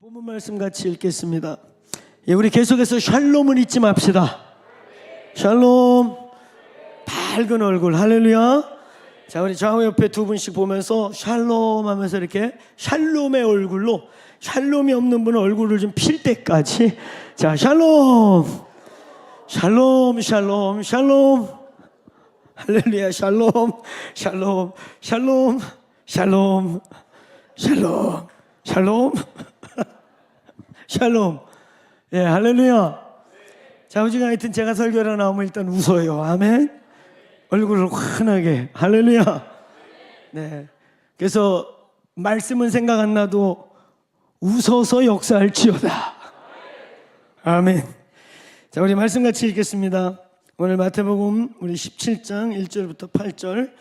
본문 말씀 같이 읽겠습니다. 우리 계속해서 샬롬을 잊지 맙시다. 샬롬. 밝은 얼굴. 할렐루야. 자, 우리 좌우 옆에 두 분씩 보면서 샬롬 하면서 이렇게 샬롬의 얼굴로, 샬롬이 없는 분은 얼굴을 좀 필 때까지, 자, 샬롬. 샬롬, 샬롬, 샬롬. 할렐루야. 샬롬, 샬롬, 샬롬, 샬롬, 샬롬, 샬롬, 샬롬. 예, 할렐루야. 자, 오직 하여튼 제가 설교를 나오면 일단 웃어요. 아멘. 얼굴을 환하게. 할렐루야. 네. 그래서 말씀은 생각 안 나도 웃어서 역사할지어다. 아멘. 자, 우리 말씀 같이 읽겠습니다. 오늘 마태복음 우리 17장 1절부터 8절.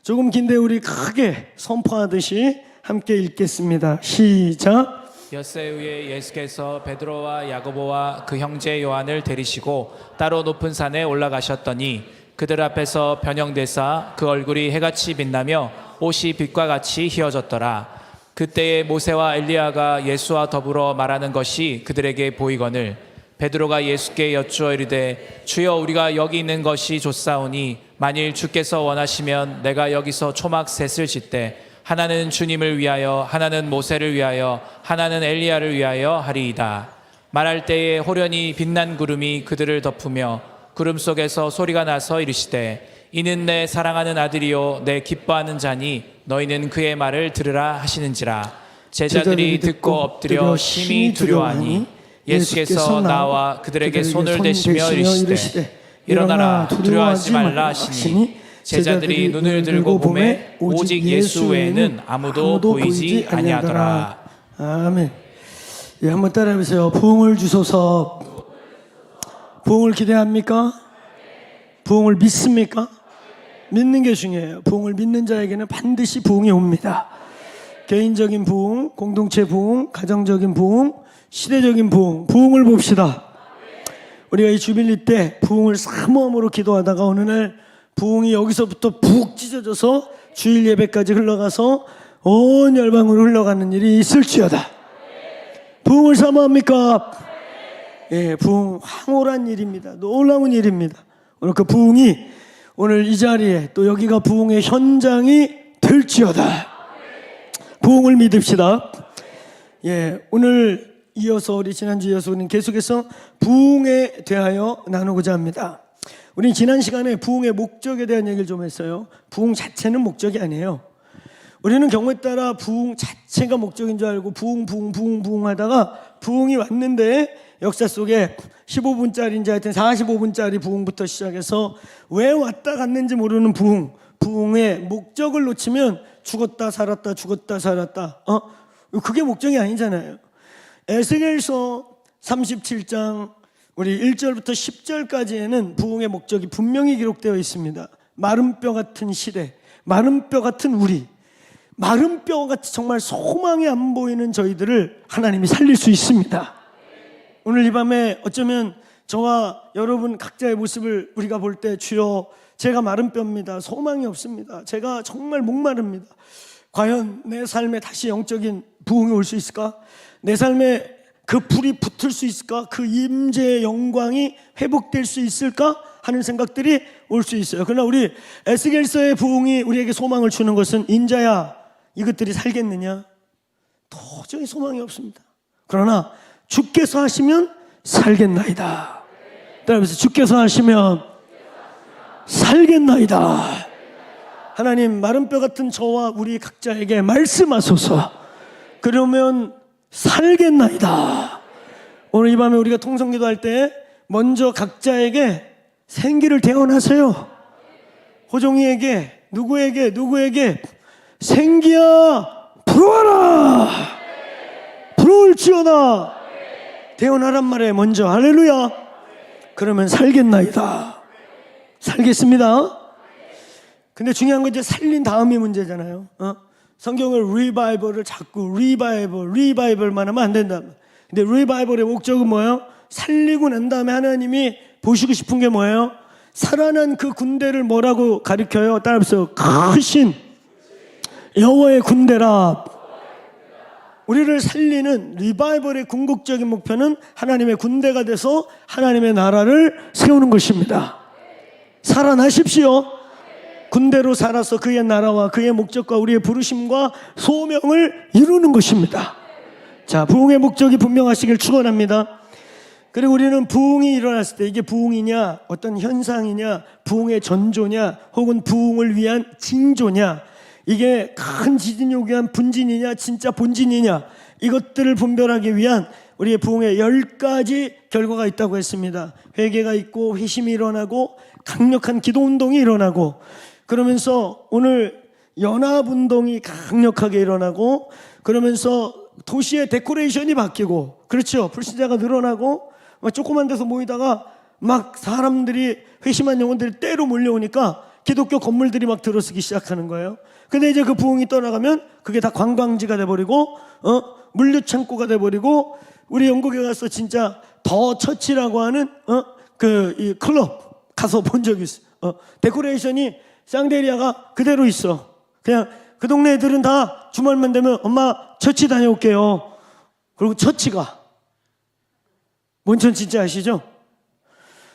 조금 긴데 우리 크게 선포하듯이 함께 읽겠습니다. 시작. 엿새 후에 예수께서 베드로와 야고보와 그 형제 요한을 데리시고 따로 높은 산에 올라가셨더니 그들 앞에서 변형되사 그 얼굴이 해같이 빛나며 옷이 빛과 같이 휘어졌더라. 그때에 모세와 엘리야가 예수와 더불어 말하는 것이 그들에게 보이거늘 베드로가 예수께 여쭈어 이르되 주여 우리가 여기 있는 것이 좋사오니 만일 주께서 원하시면 내가 여기서 초막 셋을 짓되 하나는 주님을 위하여 하나는 모세를 위하여 하나는 엘리야를 위하여 하리이다. 말할 때에 호련히 빛난 구름이 그들을 덮으며 구름 속에서 소리가 나서 이르시되 이는 내 사랑하는 아들이요 내 기뻐하는 자니 너희는 그의 말을 들으라 하시는지라. 제자들이 듣고 엎드려 심히 두려워하니 예수께서 나와 그들에게 손을 대시며 이르시되 일어나라 두려워하지 말라 하시니 제자들이 눈을 들고 보매 오직 예수 외에는 아무도 보이지 아니하더라. 아멘. 예, 한번 따라해보세요. 부흥을 주소서. 부흥을 기대합니까? 부흥을 믿습니까? 믿는 게 중요해요. 부흥을 믿는 자에게는 반드시 부흥이 옵니다. 개인적인 부흥, 공동체 부흥, 가정적인 부흥, 시대적인 부흥. 부흥을 봅시다. 우리가 이 주빌리 때 부흥을 사모함으로 기도하다가 어느 날 부흥이 여기서부터 푹 찢어져서 주일 예배까지 흘러가서 온 열방으로 흘러가는 일이 있을지어다. 부흥을 사모합니까? 예, 부흥 황홀한 일입니다. 놀라운 일입니다. 오늘 그 부흥이 오늘 이 자리에 또 여기가 부흥의 현장이 될지어다. 부흥을 믿읍시다. 예, 오늘 이어서 우리 지난주 이어서 우리는 계속해서 부흥에 대하여 나누고자 합니다. 우리는 지난 시간에 부흥의 목적에 대한 얘기를 좀 했어요. 부흥 자체는 목적이 아니에요. 우리는 경우에 따라 부흥 자체가 목적인 줄 알고 부흥 하다가 부흥이 왔는데 역사 속에 15분짜리인지 하여튼 45분짜리 부흥부터 시작해서 왜 왔다 갔는지 모르는 부흥의 목적을 놓치면 죽었다 살았다 죽었다 살았다. 그게 목적이 아니잖아요. 에스겔서 37장 우리 1절부터 10절까지에는 부흥의 목적이 분명히 기록되어 있습니다. 마른 뼈 같은 시대, 마른 뼈 같은 우리, 마른 뼈 같이 정말 소망이 안 보이는 저희들을 하나님이 살릴 수 있습니다. 오늘 이 밤에 어쩌면 저와 여러분 각자의 모습을 우리가 볼 때 주여 제가 마른 뼈입니다. 소망이 없습니다. 제가 정말 목마릅니다. 과연 내 삶에 다시 영적인 부흥이 올 수 있을까? 내 삶에 그 불이 붙을 수 있을까? 그 임재의 영광이 회복될 수 있을까? 하는 생각들이 올 수 있어요. 그러나 우리 에스겔서의 부흥이 우리에게 소망을 주는 것은 인자야 이것들이 살겠느냐? 도저히 소망이 없습니다. 그러나 주께서 하시면 살겠나이다. 따라해서 주께서 하시면 살겠나이다. 하나님 마른 뼈 같은 저와 우리 각자에게 말씀하소서. 그러면 살겠나이다. 오늘 이 밤에 우리가 통성기도할 때 먼저 각자에게 생기를 대언하세요. 호종이에게 누구에게 생기야 불어와라. 불어올지어다. 대언하란 말에 먼저 할렐루야. 그러면 살겠나이다. 살겠습니다. 근데 중요한 건 이제 살린 다음이 문제잖아요. 성경을 리바이벌을 자꾸 리바이벌만 하면 안 된다. 근데 리바이벌의 목적은 뭐예요? 살리고 난 다음에 하나님이 보시고 싶은 게 뭐예요? 살아난 그 군대를 뭐라고 가리켜요? 따라서 크신 여호와의 군대라. 우리를 살리는 리바이벌의 궁극적인 목표는 하나님의 군대가 돼서 하나님의 나라를 세우는 것입니다. 살아나십시오. 군대로 살아서 그의 나라와 그의 목적과 우리의 부르심과 소명을 이루는 것입니다. 자, 부흥의 목적이 분명하시길 축원합니다. 그리고 우리는 부흥이 일어났을 때 이게 부흥이냐, 어떤 현상이냐, 부흥의 전조냐, 혹은 부흥을 위한 징조냐, 이게 큰 지진이 오기 위한 분진이냐, 진짜 본진이냐, 이것들을 분별하기 위한 우리의 부흥의 10가지 결과가 있다고 했습니다. 회개가 있고 회심이 일어나고 강력한 기도운동이 일어나고, 그러면서 오늘 연합운동이 강력하게 일어나고, 그러면서 도시의 데코레이션이 바뀌고, 그렇죠, 불신자가 늘어나고 막 조그만 데서 모이다가 막 사람들이, 회심한 영혼들이 때로 몰려오니까 기독교 건물들이 막 들어서기 시작하는 거예요. 근데 이제 그 부흥이 떠나가면 그게 다 관광지가 돼버리고 물류창고가 돼버리고, 우리 영국에 가서 진짜 더 처치라고 하는 이 클럽 가서 본 적이 있어. 데코레이션이 샹데리아가 그대로 있어. 그냥 그 동네 애들은 다 주말만 되면 엄마 처치 다녀올게요. 그리고 처치가 뭔 처치인지 아시죠?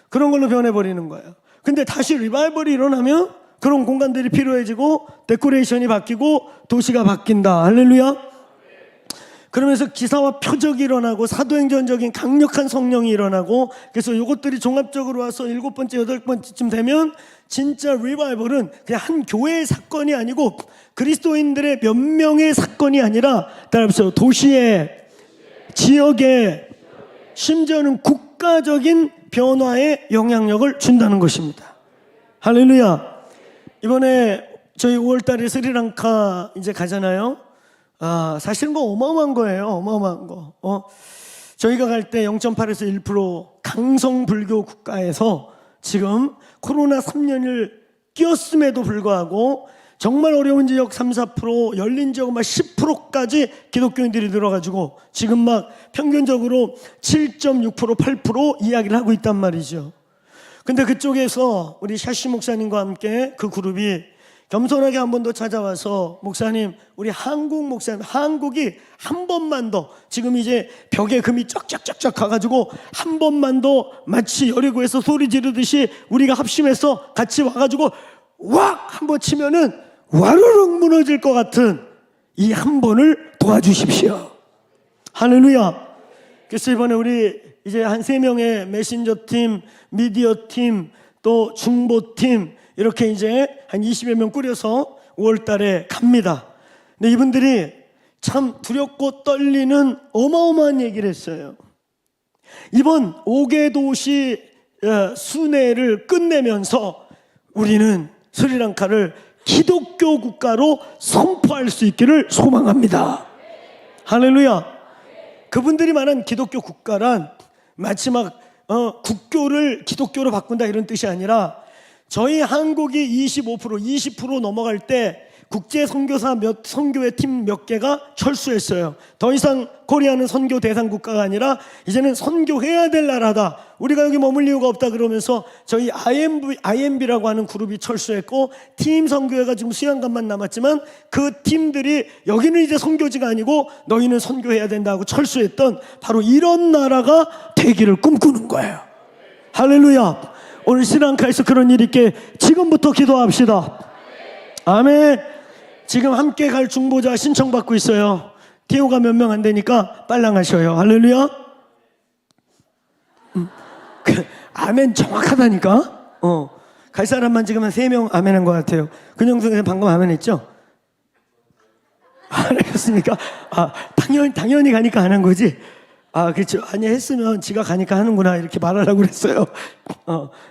그런 걸로 변해버리는 거예요. 근데 다시 리바이벌이 일어나면 그런 공간들이 필요해지고 데코레이션이 바뀌고 도시가 바뀐다. 할렐루야. 그러면서 기사와 표적이 일어나고 사도행전적인 강력한 성령이 일어나고, 그래서 이것들이 종합적으로 와서 7번째, 8번째쯤 되면 진짜 리바이벌은 그냥 한 교회의 사건이 아니고 그리스도인들의 몇 명의 사건이 아니라, 따라서 도시의, 지역의, 심지어는 국가적인 변화에 영향력을 준다는 것입니다. 할렐루야. 이번에 저희 5월달에 스리랑카 이제 가잖아요. 사실은 뭐 어마어마한 거예요. 어마어마한 거. 저희가 갈 때 0.8에서 1% 강성 불교 국가에서 지금 코로나 3년을 끼었음에도 불구하고 정말 어려운 지역 3, 4%, 열린 지역 막 10%까지 기독교인들이 늘어가지고 지금 막 평균적으로 7.6%, 8% 이야기를 하고 있단 말이죠. 근데 그쪽에서 우리 샤시 목사님과 함께 그 그룹이 겸손하게 한 번 더 찾아와서, 목사님, 우리 한국 목사님, 한국이 한 번만 더, 지금 이제 벽에 금이 쫙쫙쫙쫙 가가지고 한 번만 더 마치 여리고에서 소리 지르듯이 우리가 합심해서 같이 와가지고 왁! 한 번 치면은 와르륵 무너질 것 같은 이 한 번을 도와주십시오. 할렐루야. 그래서 이번에 우리 이제 한 3명의 메신저 팀, 미디어 팀, 또 중보팀, 이렇게 이제 한 20여 명 꾸려서 5월 달에 갑니다. 근데 이분들이 참 두렵고 떨리는 어마어마한 얘기를 했어요. 이번 5개 도시 순회를 끝내면서 우리는 스리랑카를 기독교 국가로 선포할 수 있기를 소망합니다. 할렐루야. 그분들이 말한 기독교 국가란 마치 막 국교를 기독교로 바꾼다 이런 뜻이 아니라, 저희 한국이 20% 넘어갈 때 국제 선교사 선교회 팀 몇 개가 철수했어요. 더 이상 코리아는 선교 대상 국가가 아니라 이제는 선교해야 될 나라다. 우리가 여기 머물 이유가 없다. 그러면서 저희 IMB라고 하는 그룹이 철수했고, 팀 선교회가 지금 수양관만 남았지만 그 팀들이 여기는 이제 선교지가 아니고 너희는 선교해야 된다고 철수했던 바로 이런 나라가 되기를 꿈꾸는 거예요. 할렐루야. 오늘 스리랑카에서 그런 일이 있게 지금부터 기도합시다. 아멘. 지금 함께 갈 중보자 신청받고 있어요. 티오가 몇 명 안 되니까 빨랑 하셔요. 할렐루야. 아멘 정확하다니까. 갈 사람만 지금 한 3명 아멘 한 것 같아요. 근영수 선생님 방금 아멘 했죠? 안 하셨습니까? 당연히 가니까 안 한 거지? 그렇죠. 아니, 했으면 지가 가니까 하는구나 이렇게 말하려고 그랬어요.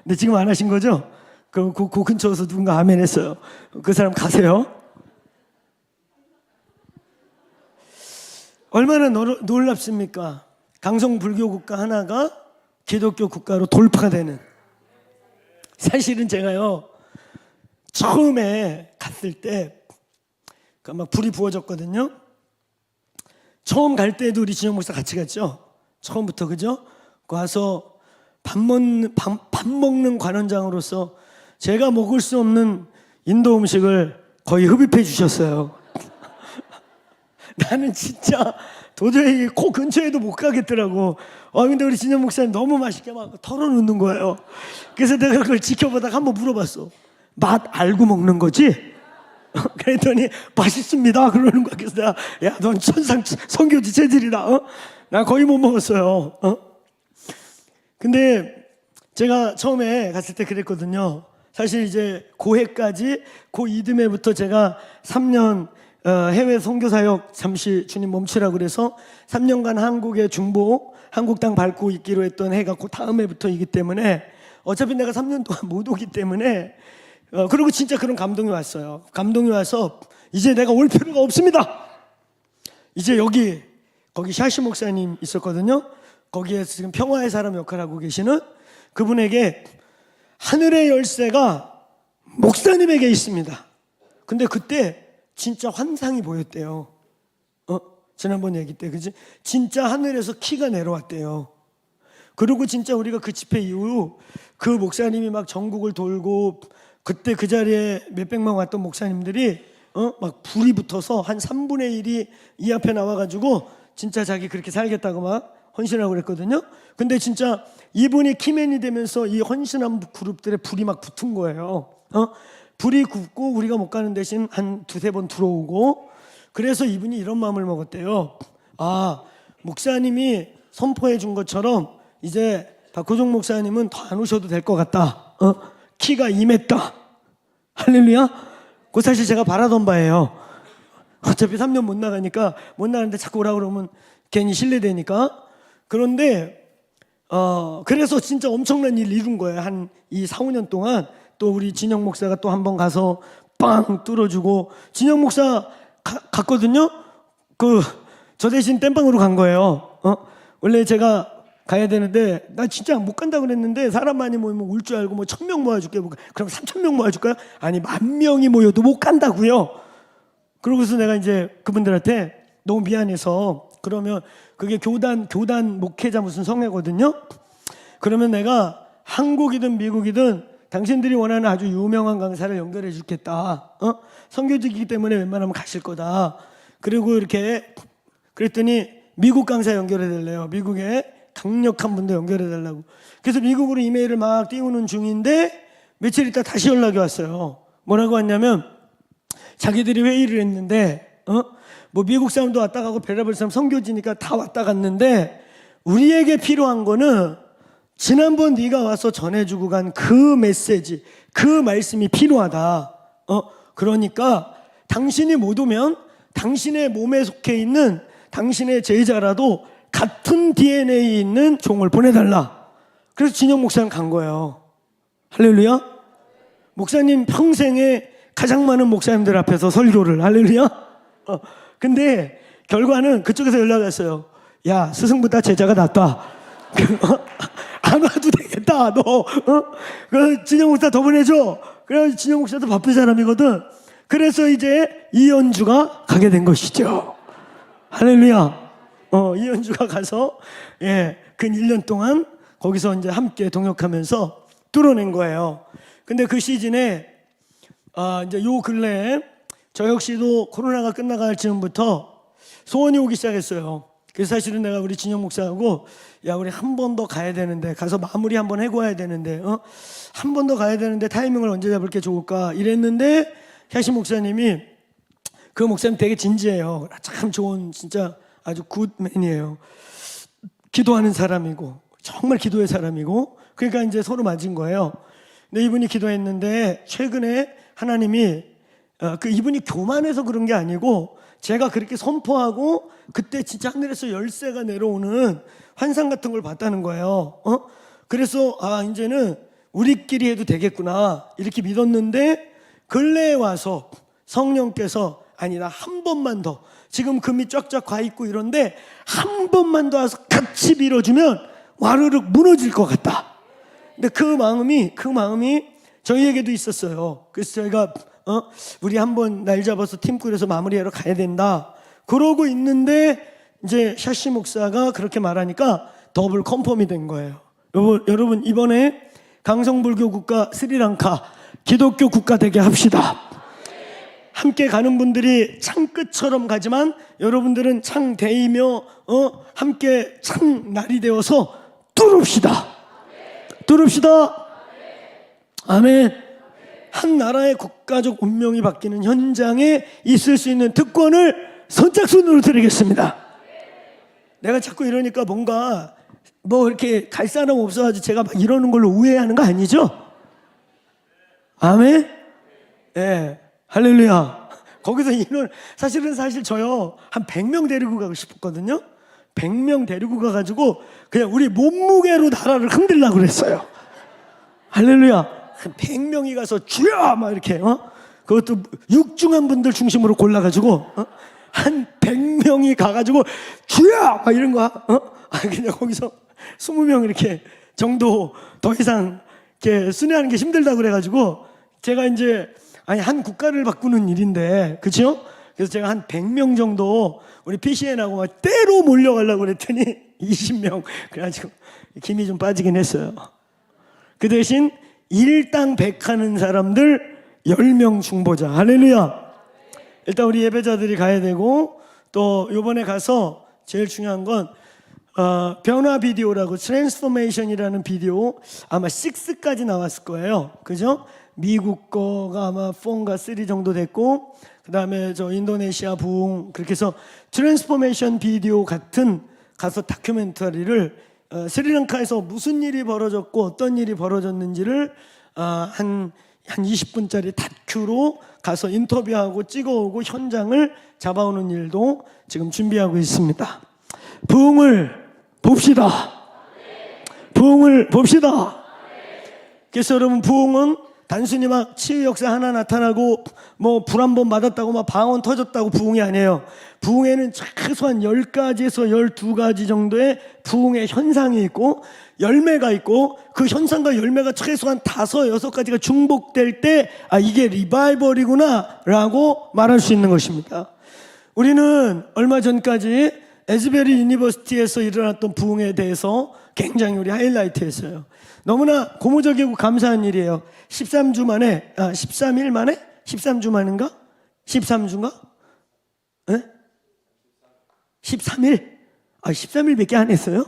근데 지금 안 하신 거죠? 그 근처에서 누군가 아멘 했어요. 그 사람 가세요. 얼마나 놀랍습니까? 강성 불교 국가 하나가 기독교 국가로 돌파되는. 사실은 제가요, 처음에 갔을 때 막 불이 부어졌거든요. 처음 갈 때도 우리 진영 목사 같이 갔죠. 처음부터, 그죠? 와서 밥 먹는 관원장으로서 제가 먹을 수 없는 인도 음식을 거의 흡입해 주셨어요. 나는 진짜 도저히 코 근처에도 못 가겠더라고. 근데 우리 진영 목사님 너무 맛있게 막 털어놓는 거예요. 그래서 내가 그걸 지켜보다가 한번 물어봤어. 맛 알고 먹는 거지? 그랬더니 맛있습니다 그러는 거야. 그래서 내가 넌 천상 선교지 체질이다. 나 거의 못 먹었어요. 근데 제가 처음에 갔을 때 그랬거든요. 사실 이제 고해까지 고 이듬해부터 제가 3년 해외 선교사역 잠시 주님 멈추라고 그래서 3년간 한국의 중보 한국 땅 밟고 있기로 했던 해가 그 다음 해부터이기 때문에 어차피 내가 3년 동안 못 오기 때문에 그리고 진짜 그런 감동이 왔어요. 감동이 와서 이제 내가 올 필요가 없습니다. 이제 거기 샤시 목사님 있었거든요. 거기에서 지금 평화의 사람 역할을 하고 계시는 그분에게 하늘의 열쇠가 목사님에게 있습니다. 근데 그때 진짜 환상이 보였대요. 지난번 얘기 때 그지? 진짜 하늘에서 키가 내려왔대요. 그리고 진짜 우리가 그 집회 이후 그 목사님이 막 전국을 돌고 그때 그 자리에 몇백만 왔던 목사님들이 막 불이 붙어서 한 3분의 1이 이 앞에 나와가지고 진짜 자기 그렇게 살겠다고 막 헌신하고 그랬거든요. 근데 진짜 이분이 키맨이 되면서 이 헌신한 그룹들의 불이 막 붙은 거예요. 불이 붙고 우리가 못 가는 대신 한 두세 번 들어오고 그래서 이분이 이런 마음을 먹었대요. 목사님이 선포해 준 것처럼 이제 박호종 목사님은 더 안 오셔도 될 것 같다. 키가 임했다. 할렐루야. 그 사실 제가 바라던 바예요. 어차피 3년 못 나가니까 못 나가는데 자꾸 오라고 그러면 괜히 실례되니까. 그런데 그래서 진짜 엄청난 일 이룬 거예요. 한 이 4, 5년 동안 또 우리 진영 목사가 또 한 번 가서 빵 뚫어주고 진영 목사 갔거든요. 저 대신 땜빵으로 간 거예요. 원래 제가 가야 되는데 나 진짜 못 간다고 그랬는데 사람 많이 모이면 울 줄 알고 1,000명 모아줄게. 그럼 3,000명 모아줄까요? 아니 10,000명이 모여도 못 간다고요. 그러고서 내가 이제 그분들한테 너무 미안해서 그러면 그게 교단 목회자 무슨 성회거든요. 그러면 내가 한국이든 미국이든 당신들이 원하는 아주 유명한 강사를 연결해 주겠다. 선교직이기 때문에 웬만하면 가실 거다. 그리고 이렇게 그랬더니 미국 강사 연결해 달래요. 미국에 강력한 분도 연결해 달라고. 그래서 미국으로 이메일을 막 띄우는 중인데 며칠 있다 다시 연락이 왔어요. 뭐라고 왔냐면 자기들이 회의를 했는데 뭐 미국 사람도 왔다 가고 벨라벨 사람 선교지니까 다 왔다 갔는데 우리에게 필요한 거는 지난번 네가 와서 전해주고 간 그 메시지, 그 말씀이 필요하다. 그러니까 당신이 못 오면 당신의 몸에 속해 있는 당신의 제자라도 같은 DNA에 있는 종을 보내달라. 그래서 진영 목사님 간 거예요. 할렐루야. 목사님 평생에 가장 많은 목사님들 앞에서 설교를. 할렐루야. 근데 결과는 그쪽에서 연락이 왔어요. 야, 스승보다 제자가 낫다. 안 와도 되겠다. 너 그 진영 목사 더 보내줘. 그래서 진영 목사도 바쁜 사람이거든. 그래서 이제 이현주가 가게 된 것이죠. 할렐루야. 이현주가 가서 근 1년 동안 거기서 이제 함께 동역하면서 뚫어낸 거예요. 근데 그 시즌에 이제 요 근래에 저 역시도 코로나가 끝나갈 즈음부터 소원이 오기 시작했어요. 그래서 사실은 내가 우리 진영 목사하고 야 우리 한 번 더 가야 되는데 가서 마무리 한번 해고 와야 되는데 한 번 더 가야 되는데 타이밍을 언제 잡을 게 좋을까 이랬는데 샤시 목사님이 그 목사님 되게 진지해요. 참 좋은 진짜 아주 굿맨이에요. 기도하는 사람이고 정말 기도의 사람이고 그러니까 이제 서로 맞은 거예요. 근데 이분이 기도했는데 최근에 하나님이 이분이 교만해서 그런 게 아니고 제가 그렇게 선포하고 그때 진짜 하늘에서 열쇠가 내려오는 환상 같은 걸 봤다는 거예요. 그래서 이제는 우리끼리 해도 되겠구나 이렇게 믿었는데 근래에 와서 성령께서 아니 나 한 번만 더 지금 금이 쫙쫙 가 있고 이런데 한 번만 더 와서 같이 밀어주면 와르륵 무너질 것 같다. 근데 그 마음이 저희에게도 있었어요. 그래서 저희가 우리 한번 날 잡아서 팀 꾸려서 마무리하러 가야 된다. 그러고 있는데 이제 샤시 목사가 그렇게 말하니까 더블 컨펌이 된 거예요. 여러분 이번에 강성불교 국가 스리랑카 기독교 국가 되게 합시다. 함께 가는 분들이 창 끝처럼 가지만 여러분들은 창 대이며 함께 창 날이 되어서 뚫읍시다. 뚫읍시다. 아멘. 한 나라의 국가적 운명이 바뀌는 현장에 있을 수 있는 특권을 선착순으로 드리겠습니다. 내가 자꾸 이러니까 뭔가 뭐 이렇게 갈 사람 없어가지고 제가 막 이러는 걸로 오해하는 거 아니죠? 아멘? 예. 할렐루야. 거기서 사실 저요 한 100명 데리고 가고 싶었거든요. 100명 데리고 가가지고 그냥 우리 몸무게로 나라를 흔들려고 그랬어요. 할렐루야. 한 100명이 가서 주여 막 이렇게 그것도 육중한 분들 중심으로 골라가지고 한 100명이 가가지고 주여 막 이런 거 그냥 거기서 20명 이렇게 정도 더 이상 이렇게 순회하는 게 힘들다고 그래가지고 제가 이제 한 국가를 바꾸는 일인데 그렇죠? 그래서 제가 한 100명 정도 우리 PCN하고 막 때로 몰려가려고 그랬더니 20명 그래가지고 힘이 좀 빠지긴 했어요. 그 대신 일당 100 하는 사람들 10명 중보자. 할렐루야. 일단 우리 예배자들이 가야 되고 또 요번에 가서 제일 중요한 건 변화 비디오라고 트랜스포메이션이라는 비디오 아마 6까지 나왔을 거예요. 그죠? 미국 거가 아마 4가 3 정도 됐고 그 다음에 저 인도네시아 부흥 그렇게 해서 트랜스포메이션 비디오 같은 가서 다큐멘터리를 스리랑카에서 무슨 일이 벌어졌고 어떤 일이 벌어졌는지를 한 20분짜리 다큐로 가서 인터뷰하고 찍어오고 현장을 잡아오는 일도 지금 준비하고 있습니다. 부흥을 봅시다. 부흥을 봅시다. 그래서 여러분 부흥은 단순히 막 치유 역사 하나 나타나고 뭐 불 한 번 받았다고 막 방언 터졌다고 부흥이 아니에요. 부흥에는 최소한 10가지에서 12가지 정도의 부흥의 현상이 있고 열매가 있고 그 현상과 열매가 최소한 5, 6가지가 중복될 때 이게 리바이벌이구나 라고 말할 수 있는 것입니다. 우리는 얼마 전까지 에즈베리 유니버시티에서 일어났던 부흥에 대해서 굉장히 우리 하이라이트 했어요. 너무나 고무적이고 감사한 일이에요. 13주 만에 13일 만에? 13주 만인가? 13주인가? 네? 13일? 13일밖에 안 했어요?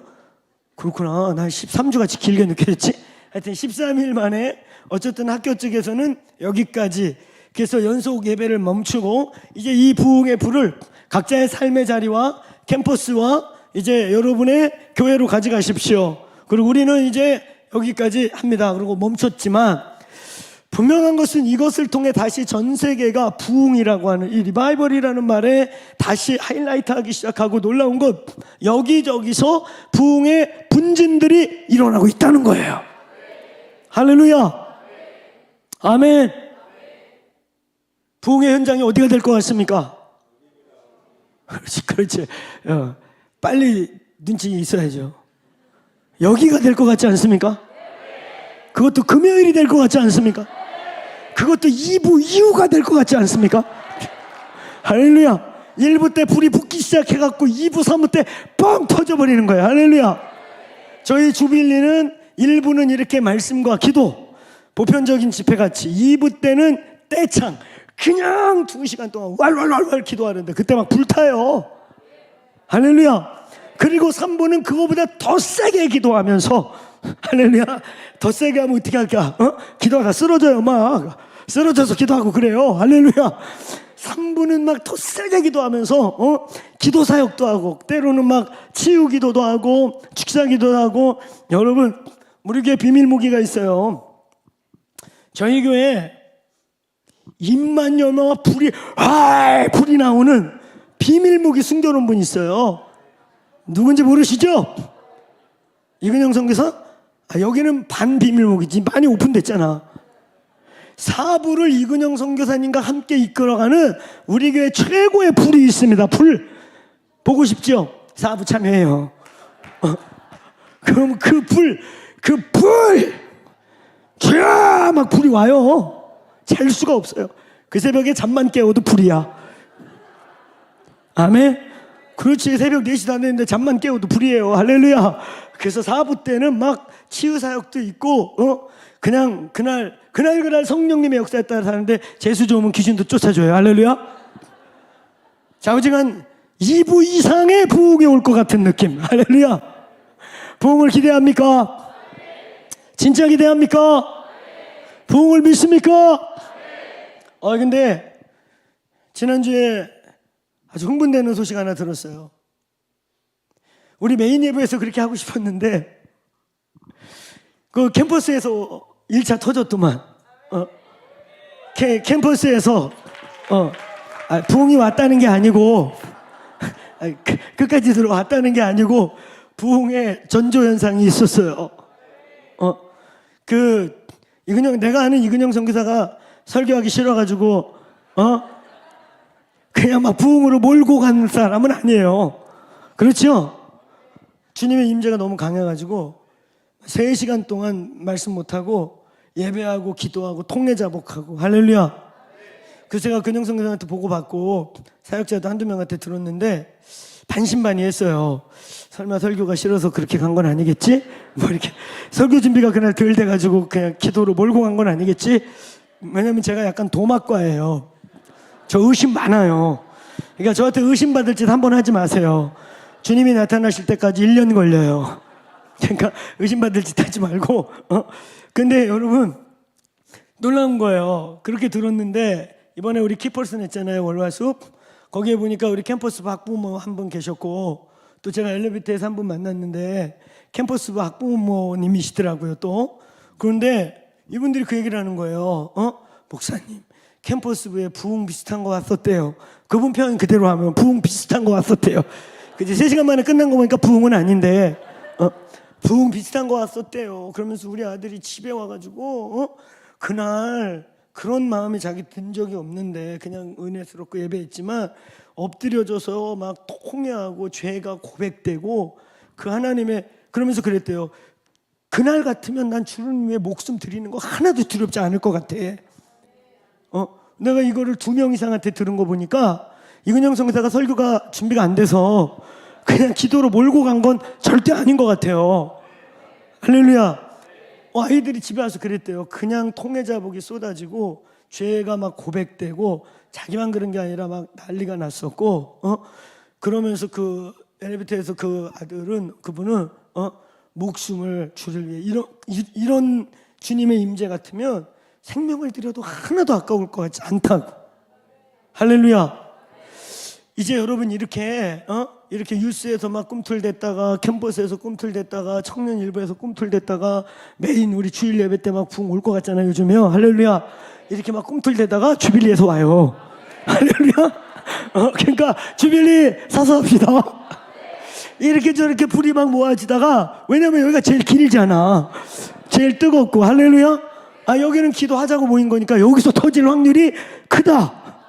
그렇구나. 난 13주 같이 길게 느껴졌지? 하여튼 13일 만에 어쨌든 학교 측에서는 여기까지 그래서 연속 예배를 멈추고 이제 이 부흥의 불을 각자의 삶의 자리와 캠퍼스와 이제 여러분의 교회로 가져가십시오. 그리고 우리는 이제 여기까지 합니다. 그리고 멈췄지만 분명한 것은 이것을 통해 다시 전 세계가 부흥이라고 하는 이 리바이벌이라는 말에 다시 하이라이트하기 시작하고 놀라운 것 여기저기서 부흥의 분진들이 일어나고 있다는 거예요. 할렐루야. 아멘. 부흥의 현장이 어디가 될 것 같습니까? 그렇지. 빨리 눈치 있어야죠. 여기가 될 것 같지 않습니까? 그것도 금요일이 될 것 같지 않습니까? 그것도 2부 이후가 될 것 같지 않습니까? 할렐루야. 1부 때 불이 붙기 시작해갖고 2부, 3부 때 뻥 터져버리는 거예요. 할렐루야. 저희 주빌리는 1부는 이렇게 말씀과 기도, 보편적인 집회같이 2부 때는 떼창 그냥 2시간 동안 왈왈왈왈 기도하는데 그때 막 불타요. 할렐루야. 그리고 3부는 그거보다 더 세게 기도하면서 할렐루야. 더 세게 하면 어떻게 할까? 기도하다가 쓰러져요. 막 쓰러져서 기도하고 그래요. 할렐루야. 3부는 막 더 세게 기도하면서 기도 사역도 하고 때로는 막 치유 기도도 하고 축사 기도도 하고. 여러분 우리 교회 비밀 무기가 있어요. 저희 교회 입만 열면 불이 나오는 비밀 무기 숨겨놓은 분 있어요. 누군지 모르시죠? 이근영 선교사? 여기는 반 비밀 무기지. 많이 오픈됐잖아. 4부를 이근영 선교사님과 함께 이끌어가는 우리 교회 최고의 불이 있습니다. 불 보고 싶죠? 4부 참여해요. 그럼 그 불 쫙 막 불이 와요. 잘 수가 없어요. 그 새벽에 잠만 깨워도 불이야. 아멘. 그렇지. 새벽 4시도 안 됐는데 잠만 깨워도 불이에요. 할렐루야. 그래서 사부 때는 막 치유 사역도 있고 그냥 그날 성령님의 역사에 따라 사는데 재수 좋으면 귀신도 쫓아줘요. 할렐루야. 자, 오직 한 2부 이상의 부흥이 올 것 같은 느낌. 할렐루야. 부흥을 기대합니까? 진짜 기대합니까? 부흥을 믿습니까? 근데 지난주에 아주 흥분되는 소식 하나 들었어요. 우리 메인 예배에서 그렇게 하고 싶었는데 그 캠퍼스에서 1차 터졌더만. 캠퍼스에서 부흥이 왔다는 게 아니고 끝까지 들어왔다는 게 아니고 부흥의 전조 현상이 있었어요. 내가 아는 이근영 선교사가 설교하기 싫어가지고 그냥 막 부흥으로 몰고 간 사람은 아니에요. 그렇죠? 주님의 임재가 너무 강해가지고 3시간 동안 말씀 못하고 예배하고 기도하고 통례 자복하고 할렐루야. 그래서 제가 근영 선교사한테 보고받고 사역자도 한두 명한테 들었는데 반신반의했어요. 설마 설교가 싫어서 그렇게 간 건 아니겠지? 뭐 이렇게 설교 준비가 그날 덜 돼가지고 그냥 기도로 몰고 간 건 아니겠지? 왜냐면 제가 약간 도막과예요. 저 의심 많아요. 그러니까 저한테 의심받을 짓 한번 하지 마세요. 주님이 나타나실 때까지 1년 걸려요. 그러니까 의심받을 짓 하지 말고. 근데 여러분 놀라운 거예요. 그렇게 들었는데 이번에 우리 키퍼슨 했잖아요. 월화수. 거기에 보니까 우리 캠퍼스 학부모 한 분 계셨고 또 제가 엘리베이터에서 한 분 만났는데 캠퍼스 학부모님이시더라고요. 또 그런데 이분들이 그 얘기를 하는 거예요. 목사님 캠퍼스부에 부흥 비슷한 거 왔었대요. 그분 표현 그대로 하면 부흥 비슷한 거 왔었대요. 그치? 3시간 만에 끝난 거 보니까 부흥은 아닌데 부흥 비슷한 거 왔었대요. 그러면서 우리 아들이 집에 와가지고 그날 그런 마음이 자기 든 적이 없는데 그냥 은혜스럽고 예배했지만 엎드려져서 막 통회하고 죄가 고백되고 그 하나님의 그러면서 그랬대요. 그날 같으면 난 주님 위해 목숨 드리는 거 하나도 두렵지 않을 것 같아. 내가 이거를 2명 이상한테 들은 거 보니까 이근영 선교사가 설교가 준비가 안 돼서 그냥 기도로 몰고 간 건 절대 아닌 것 같아요. 할렐루야. 아이들이 집에 와서 그랬대요. 그냥 통회 자복이 쏟아지고 죄가 막 고백되고 자기만 그런 게 아니라 막 난리가 났었고 그러면서 그 엘리베이터에서 그분은 목숨을 주를 위해 이런 주님의 임재 같으면 생명을 들여도 하나도 아까울 것 같지 않다고. 할렐루야. 이제 여러분 이렇게 뉴스에서 막 꿈틀댔다가 캠퍼스에서 꿈틀댔다가 청년일보에서 꿈틀댔다가 메인 우리 주일 예배 때 막 붕 올 것 같잖아요. 요즘에요. 할렐루야. 이렇게 막 꿈틀대다가 주빌리에서 와요. 할렐루야. 그러니까 주빌리 사수합시다. 이렇게 저렇게 불이 막 모아지다가 왜냐면 여기가 제일 길잖아. 제일 뜨겁고 할렐루야. 여기는 기도하자고 모인 거니까 여기서 터질 확률이 크다.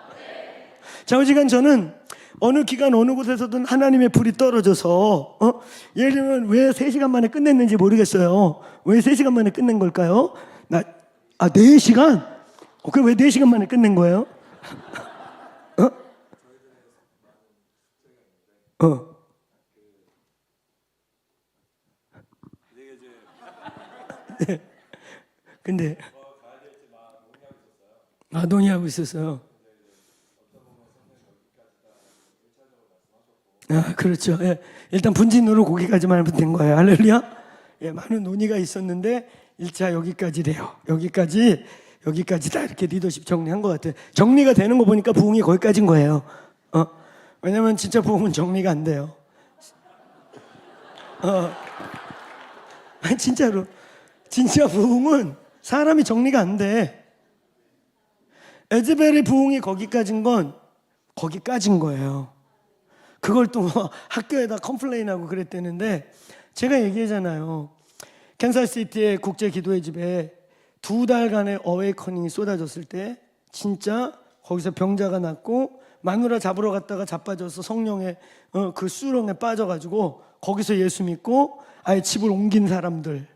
자, 오직은 저는 어느 기간 어느 곳에서든 하나님의 불이 떨어져서 예를 들면 왜 3시간 만에 끝냈는지 모르겠어요. 왜 3시간 만에 끝낸 걸까요? 4시간? 그럼 왜 4시간 만에 끝낸 거예요? 근데 논의하고 있었어요. 그렇죠. 예. 일단 분진으로 거기까지만 하면 된 거예요. 할렐루야. 예, 많은 논의가 있었는데 1차 여기까지래요. 여기까지다 이렇게 리더십 정리한 것 같아요. 정리가 되는 거 보니까 부흥이 거기까지인 거예요. 왜냐면 진짜 부흥은 정리가 안 돼요. 진짜로 진짜 부흥은 사람이 정리가 안 돼. 에즈벨의 부흥이 거기까지인 건 거기까지인 거예요. 그걸 또 학교에다 컴플레인하고 그랬대는데 제가 얘기하잖아요. 캔사스시티의 국제 기도회 집에 2달간의 어웨이커닝이 쏟아졌을 때 진짜 거기서 병자가 났고 마누라 잡으러 갔다가 자빠져서 성령의 그 수렁에 빠져가지고 거기서 예수 믿고 아예 집을 옮긴 사람들.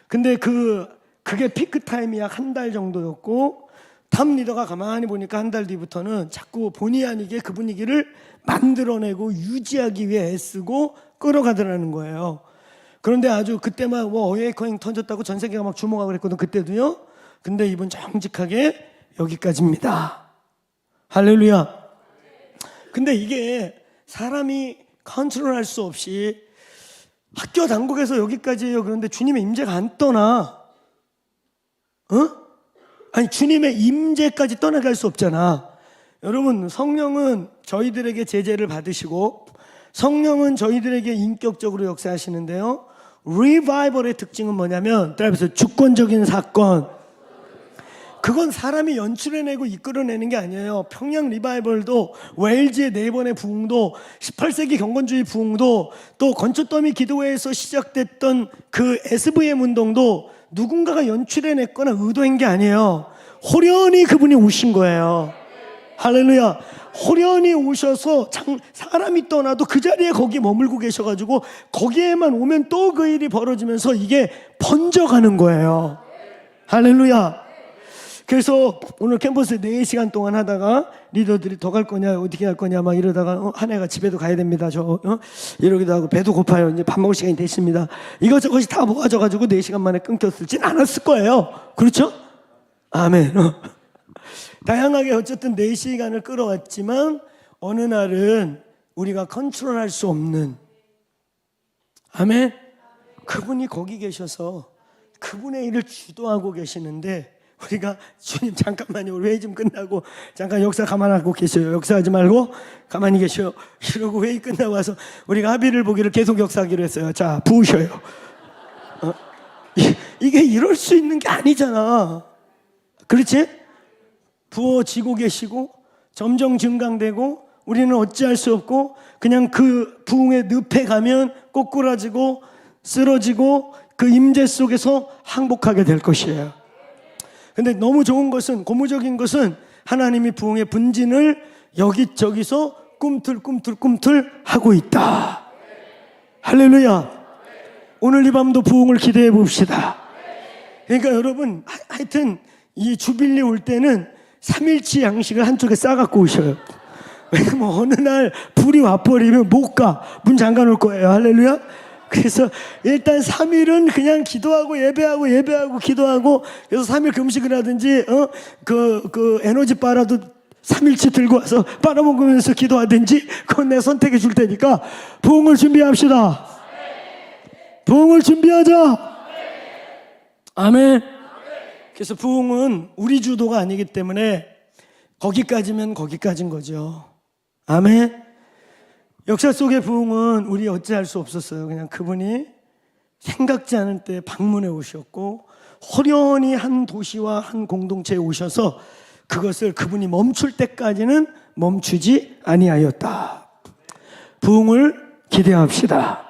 근데 그게 피크 타임이 약 1달 정도였고 탑 리더가 가만히 보니까 1달 뒤부터는 자꾸 본의 아니게 그 분위기를 만들어내고 유지하기 위해 애쓰고 끌어가더라는 거예요. 그런데 아주 그때 막 어웨이커닝 터졌다고 전 세계가 막 주목하고 그랬거든, 그때도요. 근데 이분 정직하게 여기까지입니다. 할렐루야. 근데 이게 사람이 컨트롤할 수 없이 학교 당국에서 여기까지예요. 그런데 주님의 임재가 안 떠나. 아니, 주님의 임재까지 떠나갈 수 없잖아. 여러분, 성령은 저희들에게 제재를 받으시고 성령은 저희들에게 인격적으로 역사하시는데요. 리바이벌의 특징은 뭐냐면, 따라서 주권적인 사건. 그건 사람이 연출해내고 이끌어내는 게 아니에요. 평양 리바이벌도, 웨일즈의 4번의 부흥도, 18세기 경건주의 부흥도, 또 건초더미 기도회에서 시작됐던 그 SVM 운동도 누군가가 연출해냈거나 의도한 게 아니에요. 호련히 그분이 오신 거예요. 할렐루야. 호련히 오셔서 사람이 떠나도 그 자리에 거기 머물고 계셔가지고 거기에만 오면 또 그 일이 벌어지면서 이게 번져가는 거예요. 할렐루야. 그래서 오늘 캠퍼스 4시간 동안 하다가 리더들이 더 갈 거냐 어떻게 할 거냐 막 이러다가 한 해가 집에도 가야 됩니다. 이러기도 하고 배도 고파요. 이제 밥 먹을 시간이 됐습니다. 이것저것이 다 모아져가지고 4시간 만에 끊겼을진 않았을 거예요. 그렇죠? 아멘. 다양하게 어쨌든 4시간을 끌어왔지만 어느 날은 우리가 컨트롤할 수 없는, 아멘, 그분이 거기 계셔서 그분의 일을 주도하고 계시는데 우리가 주님 잠깐만요, 우리 회의 좀 끝나고 잠깐 역사 가만하고 계셔요. 역사하지 말고 가만히 계셔요. 이러고 회의 끝나고 와서 우리가 합의를 보기를 계속 역사하기로 했어요. 자, 부으셔요. 이게 이럴 수 있는 게 아니잖아. 그렇지? 부어지고 계시고 점점 증강되고 우리는 어찌할 수 없고 그냥 그 부흥의 늪에 가면 꼬꾸라지고 쓰러지고 그 임재 속에서 항복하게 될 것이에요. 근데 너무 좋은 것은, 고무적인 것은 하나님이 부흥의 분진을 여기저기서 꿈틀꿈틀 하고 있다. 할렐루야. 오늘 이 밤도 부흥을 기대해 봅시다. 그러니까 여러분, 하여튼 이 주빌리 올 때는 3일치 양식을 한쪽에 싸갖고 오셔요. 왜냐면 어느 날 불이 와버리면 못 가. 문 잠가 놓을 거예요. 할렐루야. 그래서 일단 3일은 그냥 기도하고 예배하고 기도하고, 그래서 3일 금식을 하든지 그 에너지 바라도 3일치 들고 와서 빨아먹으면서 기도하든지, 그건 내 선택해 줄 테니까 부흥을 준비합시다. 부흥을 준비하자. 아멘. 그래서 부흥은 우리 주도가 아니기 때문에 거기까지면 거기까지인 거죠. 아멘. 역사 속의 부흥은 우리 어찌할 수 없었어요. 그냥 그분이 생각지 않을 때 방문해 오셨고 호련히 한 도시와 한 공동체에 오셔서 그것을 그분이 멈출 때까지는 멈추지 아니하였다. 부흥을 기대합시다.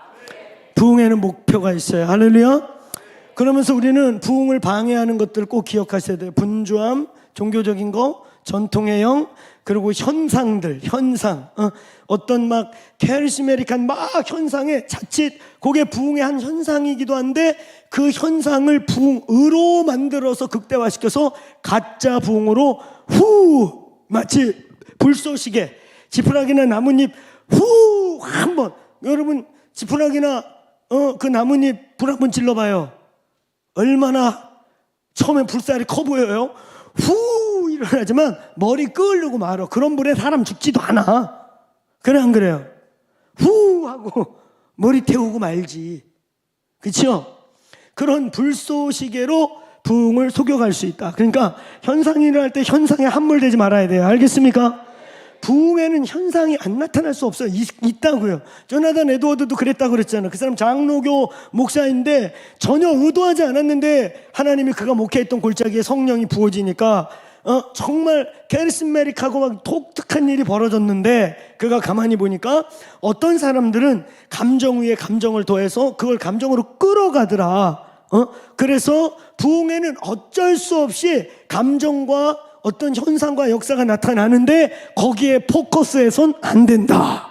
부흥에는 목표가 있어요. 할렐루야. 그러면서 우리는 부흥을 방해하는 것들을 꼭 기억하셔야 돼요. 분주함, 종교적인 거, 전통의 영, 그리고 현상들, 현상, 어떤 막 카리스메릭한 막 현상에 자칫 그게 부흥의 한 현상이기도 한데 그 현상을 부흥으로 만들어서 극대화시켜서 가짜 부흥으로 마치 불쏘시개, 지푸라기나 나뭇잎 한번, 여러분 지푸라기나 그 나뭇잎 불 한번 질러봐요. 얼마나 처음엔 불살이 커 보여요. 일어나지만 머리 끄으려고 말어. 그런 불에 사람 죽지도 않아. 그래 안 그래요? 하고 머리 태우고 말지. 그렇죠? 그런 불쏘시개로 부흥을 속여갈 수 있다. 그러니까 현상이 일어날 때 현상에 함몰되지 말아야 돼요. 알겠습니까? 부흥에는 현상이 안 나타날 수 없어요. 있다고요. 조나단 에드워드도 그랬다고 그랬잖아요. 그 사람 장로교 목사인데 전혀 의도하지 않았는데 하나님이 그가 목회했던 골짜기에 성령이 부어지니까 정말 카리스메릭하고 막 독특한 일이 벌어졌는데 그가 가만히 보니까 어떤 사람들은 감정 위에 감정을 더해서 그걸 감정으로 끌어가더라. 그래서 부흥에는 어쩔 수 없이 감정과 어떤 현상과 역사가 나타나는데 거기에 포커스해선 안 된다.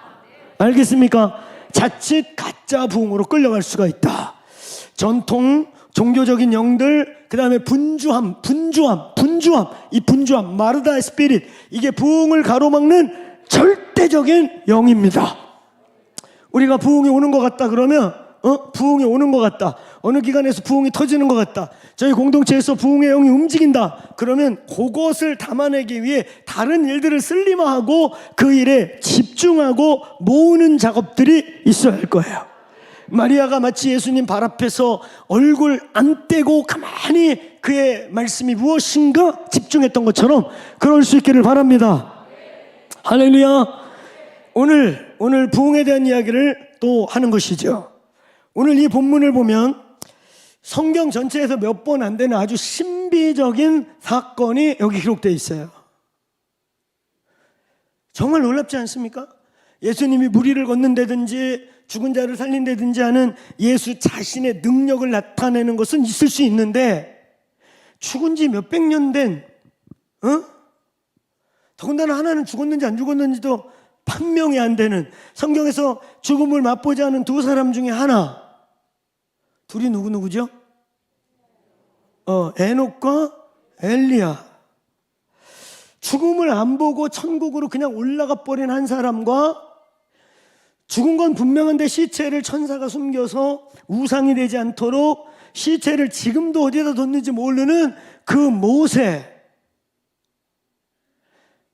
알겠습니까? 자칫 가짜 부흥으로 끌려갈 수가 있다. 전통, 종교적인 영들, 그 다음에 분주함, 이 분주함, 마르다 스피릿, 이게 부흥을 가로막는 절대적인 영입니다. 우리가 부흥이 오는 것 같다 그러면 부흥이 오는 것 같다. 어느 기관에서 부흥이 터지는 것 같다. 저희 공동체에서 부흥의 영이 움직인다. 그러면 그것을 담아내기 위해 다른 일들을 슬림화하고 그 일에 집중하고 모으는 작업들이 있어야 할 거예요. 마리아가 마치 예수님 발 앞에서 얼굴 안 떼고 가만히 그의 말씀이 무엇인가 집중했던 것처럼 그럴 수 있기를 바랍니다. 할렐루야. 오늘 부흥에 대한 이야기를 또 하는 것이죠. 오늘 이 본문을 보면 성경 전체에서 몇 번 안 되는 아주 신비적인 사건이 여기 기록되어 있어요. 정말 놀랍지 않습니까? 예수님이 무리를 걷는다든지 죽은 자를 살린다든지 하는 예수 자신의 능력을 나타내는 것은 있을 수 있는데 죽은 지 몇백 년 된 더군다나 하나는 죽었는지 안 죽었는지도 판명이 안 되는 성경에서 죽음을 맛보지 않은 두 사람 중에 하나, 둘이 누구죠? 에녹과 엘리야. 죽음을 안 보고 천국으로 그냥 올라가 버린 한 사람과 죽은 건 분명한데 시체를 천사가 숨겨서 우상이 되지 않도록 시체를 지금도 어디에다 뒀는지 모르는 그 모세.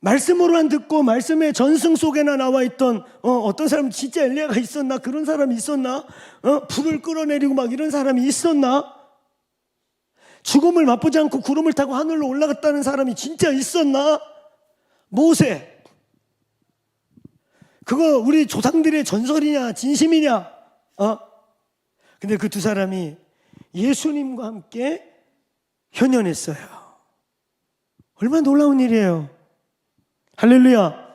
말씀으로만 듣고 말씀의 전승 속에나 나와 있던 어떤 사람 진짜 엘리야가 있었나? 그런 사람이 있었나? 불을 끌어내리고 막 이런 사람이 있었나? 죽음을 맛보지 않고 구름을 타고 하늘로 올라갔다는 사람이 진짜 있었나? 모세. 그거 우리 조상들의 전설이냐 진심이냐? 근데 그 두 사람이 예수님과 함께 현현했어요. 얼마나 놀라운 일이에요. 할렐루야.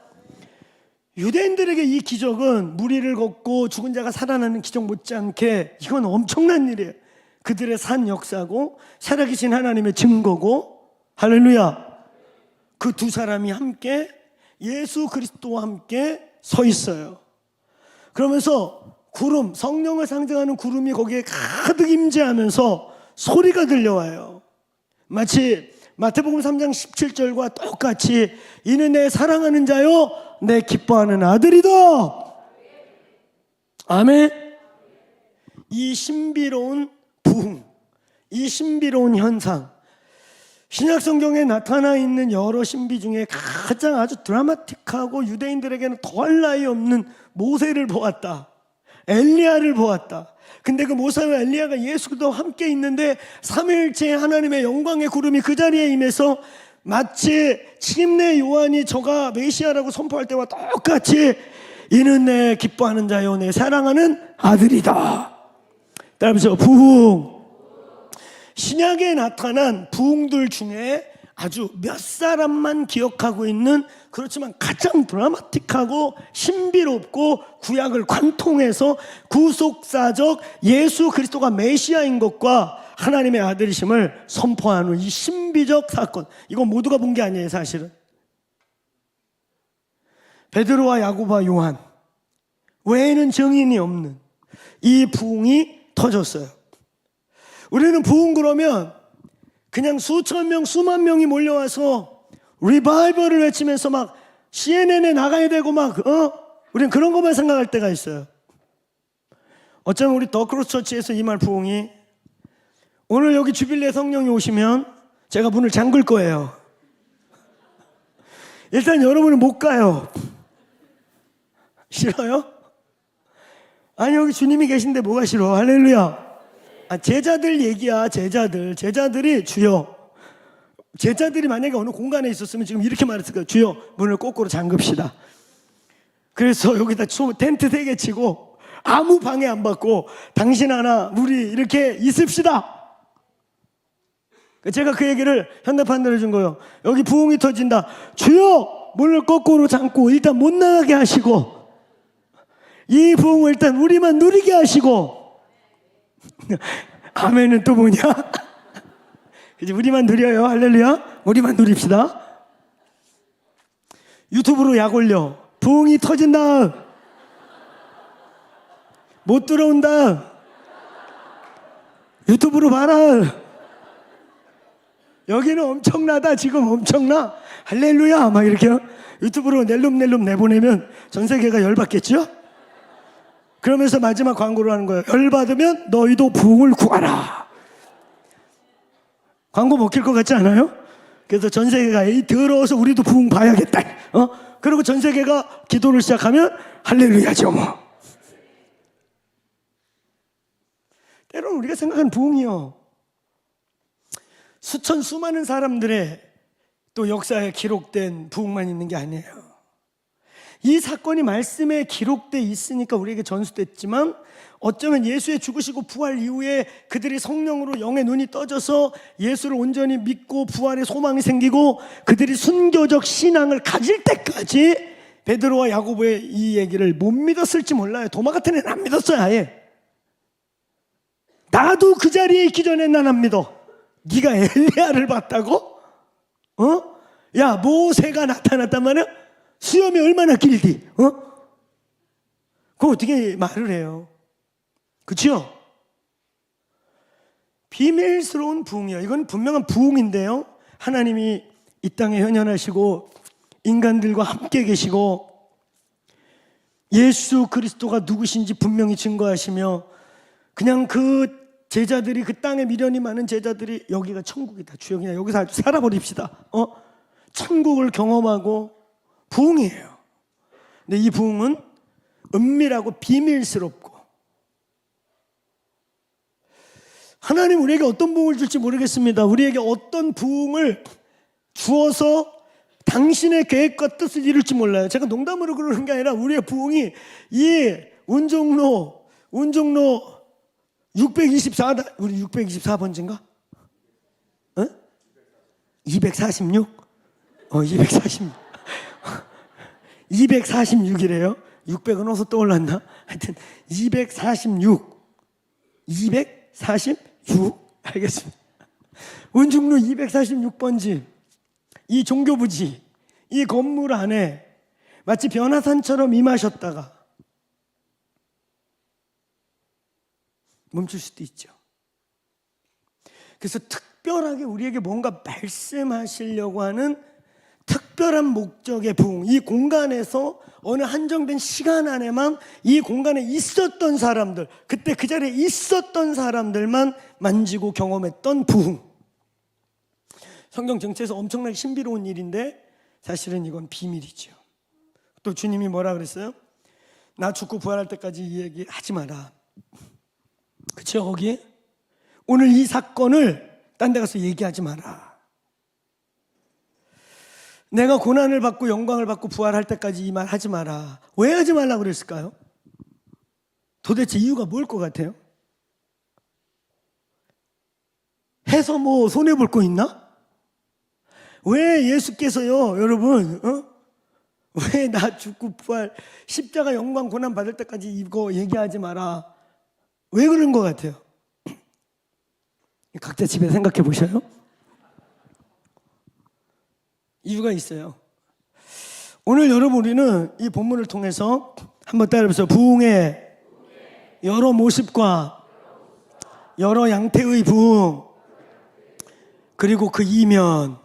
유대인들에게 이 기적은 무리를 걷고 죽은 자가 살아나는 기적 못지않게 이건 엄청난 일이에요. 그들의 산 역사고 살아계신 하나님의 증거고. 할렐루야. 그 두 사람이 함께 예수 그리스도와 함께 서 있어요. 그러면서 구름, 성령을 상징하는 구름이 거기에 가득 임재하면서 소리가 들려와요. 마치 마태복음 3장 17절과 똑같이 이는 내 사랑하는 자요 내 기뻐하는 아들이다. 아멘. 이 신비로운 부흥, 이 신비로운 현상, 신약 성경에 나타나 있는 여러 신비 중에 가장 아주 드라마틱하고 유대인들에게는 더할 나위 없는 모세를 보았다. 엘리야를 보았다. 근데 그 모세와 엘리야가 예수 그리스도와 함께 있는데 삼위일체 하나님의 영광의 구름이 그 자리에 임해서 마치 침례 요한이 저가 메시아라고 선포할 때와 똑같이 이는 내 기뻐하는 자요 내 사랑하는 아들이다. 따라서 부흥. 신약에 나타난 부흥들 중에 아주 몇 사람만 기억하고 있는 그렇지만 가장 드라마틱하고 신비롭고 구약을 관통해서 구속사적 예수 그리스도가 메시아인 것과 하나님의 아들이심을 선포하는 이 신비적 사건, 이건 모두가 본 게 아니에요. 사실은 베드로와 야고보와 요한 외에는 증인이 없는 이 부흥이 터졌어요. 우리는 부흥 그러면 그냥 수천 명, 수만 명이 몰려와서 리바이벌을 외치면서 막 CNN에 나가야 되고 막 우리는 그런 것만 생각할 때가 있어요. 어쩌면 우리 더크로스 처치에서 이 말 부흥이 오늘 여기 주빌레 성령이 오시면 제가 문을 잠글 거예요. 일단 여러분은 못 가요. 싫어요? 아니 여기 주님이 계신데 뭐가 싫어? 할렐루야. 제자들 얘기야. 제자들이 주여, 제자들이 만약에 어느 공간에 있었으면 지금 이렇게 말했을 거예요. 주여 문을 거꾸로 잠급시다. 그래서 여기다 텐트 3개 치고 아무 방해 안 받고 당신 하나 우리 이렇게 있읍시다. 제가 그 얘기를 현대판대로 해준 거예요. 여기 부흥이 터진다. 주여 문을 거꾸로 잠고 일단 못 나가게 하시고 이 부흥을 일단 우리만 누리게 하시고 아멘은 또 뭐냐? 이제 우리만 누려요. 할렐루야. 우리만 누립시다. 유튜브로 약 올려. 부흥이 터진다. 못 들어온다. 유튜브로 봐라. 여기는 엄청나다. 지금 엄청나. 할렐루야. 막 이렇게 유튜브로 낼름낼름 내보내면 전 세계가 열받겠죠? 그러면서 마지막 광고를 하는 거예요. 열받으면 너희도 부흥을 구하라. 광고 먹힐 것 같지 않아요? 그래서 전 세계가 이 더러워서 우리도 부흥 봐야겠다. 그리고 전 세계가 기도를 시작하면 할렐루야죠 뭐. 때로는 우리가 생각하는 부흥이요, 수많은 사람들의 또 역사에 기록된 부흥만 있는 게 아니에요. 이 사건이 말씀에 기록돼 있으니까 우리에게 전수됐지만, 어쩌면 예수의 죽으시고 부활 이후에 그들이 성령으로 영의 눈이 떠져서 예수를 온전히 믿고 부활의 소망이 생기고 그들이 순교적 신앙을 가질 때까지 베드로와 야고보의 이 얘기를 못 믿었을지 몰라요. 도마 같은 애는 안 믿었어요. 아예. 나도 그 자리에 있기 전에 난 안 믿어. 네가 엘리야를 봤다고? 야, 모세가 나타났단 말이야? 수염이 얼마나 길디? 그거 어떻게 말을 해요? 그렇죠? 비밀스러운 부흥이에요. 이건 분명한 부흥인데요, 하나님이 이 땅에 현현하시고 인간들과 함께 계시고 예수 그리스도가 누구신지 분명히 증거하시며, 그냥 그 제자들이, 그 땅에 미련이 많은 제자들이 여기가 천국이다, 주여 그냥 여기서 아주 살아버립시다, 천국을 경험하고 부흥이에요. 근데 이 부흥은 은밀하고 비밀스럽고, 하나님 우리에게 어떤 부흥을 줄지 모르겠습니다. 우리에게 어떤 부흥을 주어서 당신의 계획과 뜻을 이룰지 몰라요. 제가 농담으로 그러는 게 아니라 우리의 부흥이 이 운종로 624다, 우리 624번째인가? 246? 246. 246이래요. 600은 어디서 떠올랐나? 하여튼 246. 알겠습니다. 운중로 246번지, 이 종교부지, 이 건물 안에 마치 변화산처럼 임하셨다가 멈출 수도 있죠. 그래서 특별하게 우리에게 뭔가 말씀하시려고 하는 특별한 목적의 부흥, 이 공간에서 어느 한정된 시간 안에만 이 공간에 있었던 사람들, 그때 그 자리에 있었던 사람들만 만지고 경험했던 부흥. 성경 전체에서 엄청나게 신비로운 일인데 사실은 이건 비밀이죠. 또 주님이 뭐라 그랬어요? 나 죽고 부활할 때까지 이 얘기 하지 마라. 그쵸? 거기 오늘 이 사건을 딴 데 가서 얘기하지 마라. 내가 고난을 받고 영광을 받고 부활할 때까지 이 말 하지 마라. 왜 하지 말라고 그랬을까요? 도대체 이유가 뭘 것 같아요? 해서 뭐 손해볼 거 있나? 왜 예수께서요, 여러분, 왜 나 죽고 부활, 십자가 영광 고난 받을 때까지 이거 얘기하지 마라. 왜 그런 것 같아요? 각자 집에 생각해 보셔요. 이유가 있어요. 오늘 여러분, 우리는 이 본문을 통해서 한번 따라해보세요. 부흥의 여러 모습과 여러 양태의 부흥, 그리고 그 이면.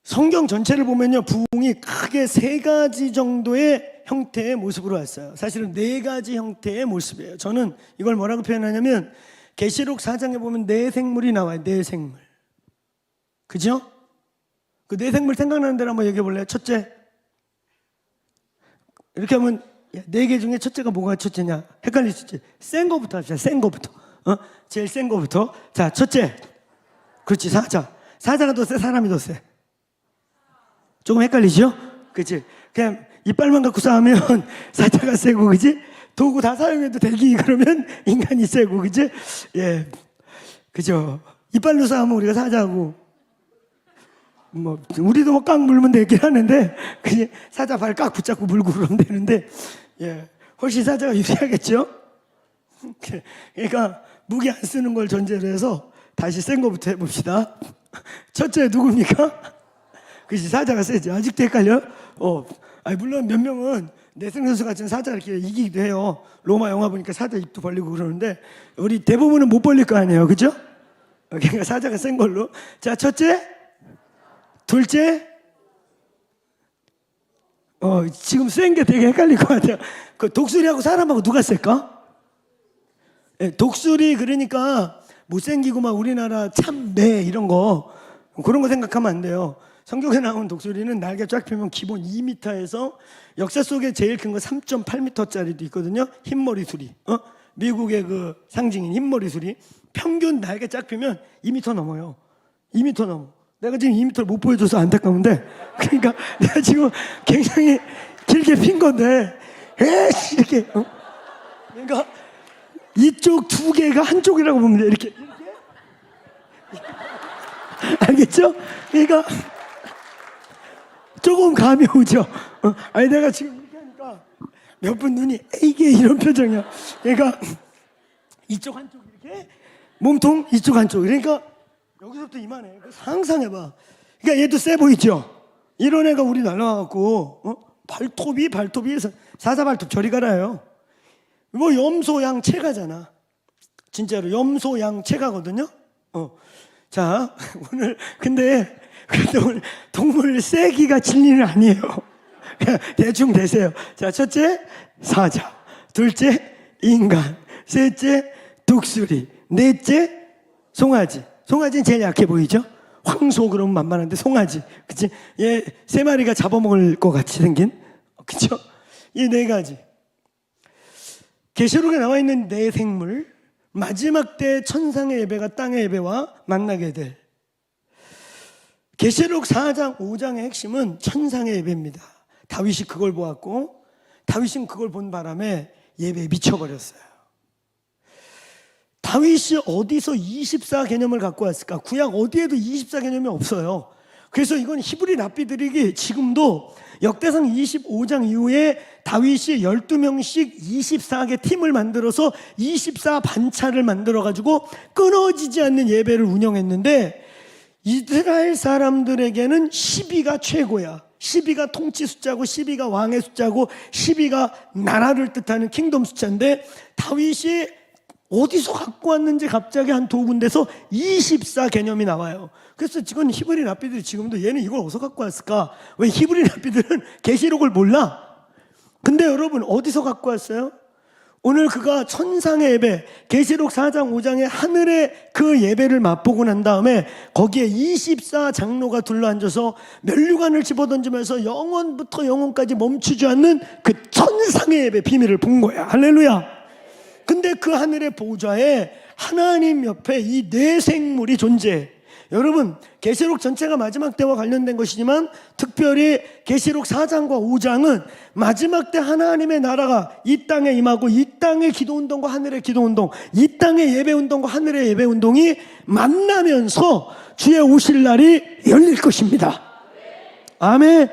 성경 전체를 보면요, 부흥이 크게 세 가지 정도의 형태의 모습으로 왔어요. 사실은 네 가지 형태의 모습이에요. 저는 이걸 뭐라고 표현하냐면, 계시록 4장에 보면 네 생물이 나와요. 네 생물. 그죠? 그 네 생물 생각나는 대로 한번 얘기해 볼래요? 첫째. 이렇게 하면 네 개 중에 첫째가 뭐가 첫째냐? 헷갈리시죠? 센 거부터 합시다. 센 거부터. 제일 센 거부터. 자, 첫째. 그렇지, 사자. 사자가 더 세, 사람이 더 세? 조금 헷갈리죠? 그치? 그냥 이빨만 갖고 싸우면 사자가 세고, 그치? 도구 다 사용해도 되기, 그러면 인간이 세고, 그치? 예. 그죠? 이빨로 싸우면 우리가 사자고, 뭐, 우리도 뭐 꽉 물면 되긴 하는데, 그냥 사자 발 꽉 붙잡고 물고 그러면 되는데, 예. 훨씬 사자가 유리하겠죠? 그러니까, 무기 안 쓰는 걸 전제로 해서 다시 센 거부터 해봅시다. 첫째 누굽니까? 그치, 사자가 세지. 아직도 헷갈려? 아니, 물론 몇 명은 내생 선수 같은 사자를 이렇게 이기기도 해요. 로마 영화 보니까 사자 입도 벌리고 그러는데, 우리 대부분은 못 벌릴 거 아니에요. 그죠? 그러니까 사자가 센 걸로. 자, 첫째, 둘째, 지금 센 게 되게 헷갈릴 것 같아요. 그 독수리하고 사람하고 누가 셀까? 예, 독수리 그러니까 못생기고 막 우리나라 참매 이런 거 그런 거 생각하면 안 돼요. 성경에 나온 독수리는 날개 쫙 펴면 기본 2m에서 역사 속에 제일 큰 거 3.8m짜리도 있거든요. 흰머리 수리. 미국의 그 상징인 흰머리 수리. 평균 날개 쫙 펴면 2m 넘어요. 2m 넘어. 내가 지금 2m를 못 보여줘서 안타까운데, 그러니까 내가 지금 굉장히 길게 핀 건데, 에이씨 이렇게. 그러니까 이쪽 두 개가 한쪽이라고 보면 돼. 이렇게. 알겠죠? 그러니까 조금 감이 오죠. 아니 내가 지금 이렇게 하니까 몇 분 눈이 이게 이런 표정이야. 그러니까 이쪽 한쪽 이렇게 몸통 이쪽 한쪽. 그러니까 여기서부터 이만해. 상상해봐. 그러니까 얘도 세 보이죠? 이런 애가 우리 날라와갖고 발톱이 사자발톱 저리 가라요. 뭐 염소양체가잖아. 진짜로 염소양체가거든요. 자 오늘 근데 오늘 동물 세기가 진리는 아니에요. 그냥 대충 되세요. 자 첫째 사자, 둘째 인간, 셋째 독수리, 넷째 송아지. 송아지는 제일 약해 보이죠? 황소 그러면 만만한데 송아지, 그치? 얘 세 마리가 잡아먹을 것 같이 생긴, 그쵸? 이 네 가지. 계시록에 나와 있는 네 생물, 마지막 때 천상의 예배가 땅의 예배와 만나게 될. 계시록 4장 5장의 핵심은 천상의 예배입니다. 다윗이 그걸 보았고 다윗은 그걸 본 바람에 예배에 미쳐버렸어요. 다윗이 어디서 24 개념을 갖고 왔을까? 구약 어디에도 24 개념이 없어요. 그래서 이건 히브리 랍비들이 지금도 역대상 25장 이후에 다윗이 12명씩 24개 팀을 만들어서 24 반차를 만들어가지고 끊어지지 않는 예배를 운영했는데, 이스라엘 사람들에게는 12가 최고야. 12가 통치 숫자고 12가 왕의 숫자고 12가 나라를 뜻하는 킹덤 숫자인데, 다윗이 어디서 갖고 왔는지 갑자기 한 두 군데서 24 개념이 나와요. 그래서 지금 히브리 랍비들이 지금도 얘는 이걸 어디서 갖고 왔을까? 왜 히브리 랍비들은 계시록을 몰라? 근데 여러분 어디서 갖고 왔어요? 오늘 그가 천상의 예배, 계시록 4장 5장의 하늘의 그 예배를 맛보고 난 다음에 거기에 24 장로가 둘러앉아서 면류관을 집어던지면서 영원부터 영원까지 멈추지 않는 그 천상의 예배 비밀을 본 거야. 할렐루야. 근데 그 하늘의 보좌에 하나님 옆에 이 네 생물이 존재해. 여러분 계시록 전체가 마지막 때와 관련된 것이지만 특별히 계시록 4장과 5장은 마지막 때 하나님의 나라가 이 땅에 임하고 이 땅의 기도운동과 하늘의 기도운동, 이 땅의 예배운동과 하늘의 예배운동이 만나면서 주의 오실 날이 열릴 것입니다. 아멘.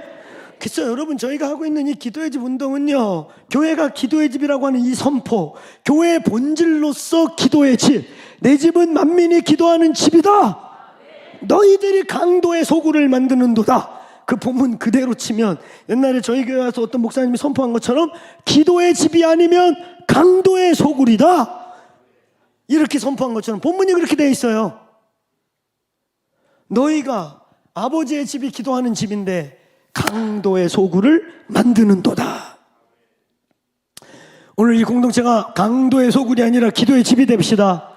그래서 여러분 저희가 하고 있는 이 기도의 집 운동은요, 교회가 기도의 집이라고 하는 이 선포, 교회의 본질로서 기도의 집, 내 집은 만민이 기도하는 집이다. 너희들이 강도의 소굴을 만드는도다. 그 본문 그대로 치면 옛날에 저희 교회 와서 어떤 목사님이 선포한 것처럼 기도의 집이 아니면 강도의 소굴이다, 이렇게 선포한 것처럼 본문이 그렇게 되어 있어요. 너희가 아버지의 집이 기도하는 집인데 강도의 소굴을 만드는도다. 오늘 이 공동체가 강도의 소굴이 아니라 기도의 집이 됩시다.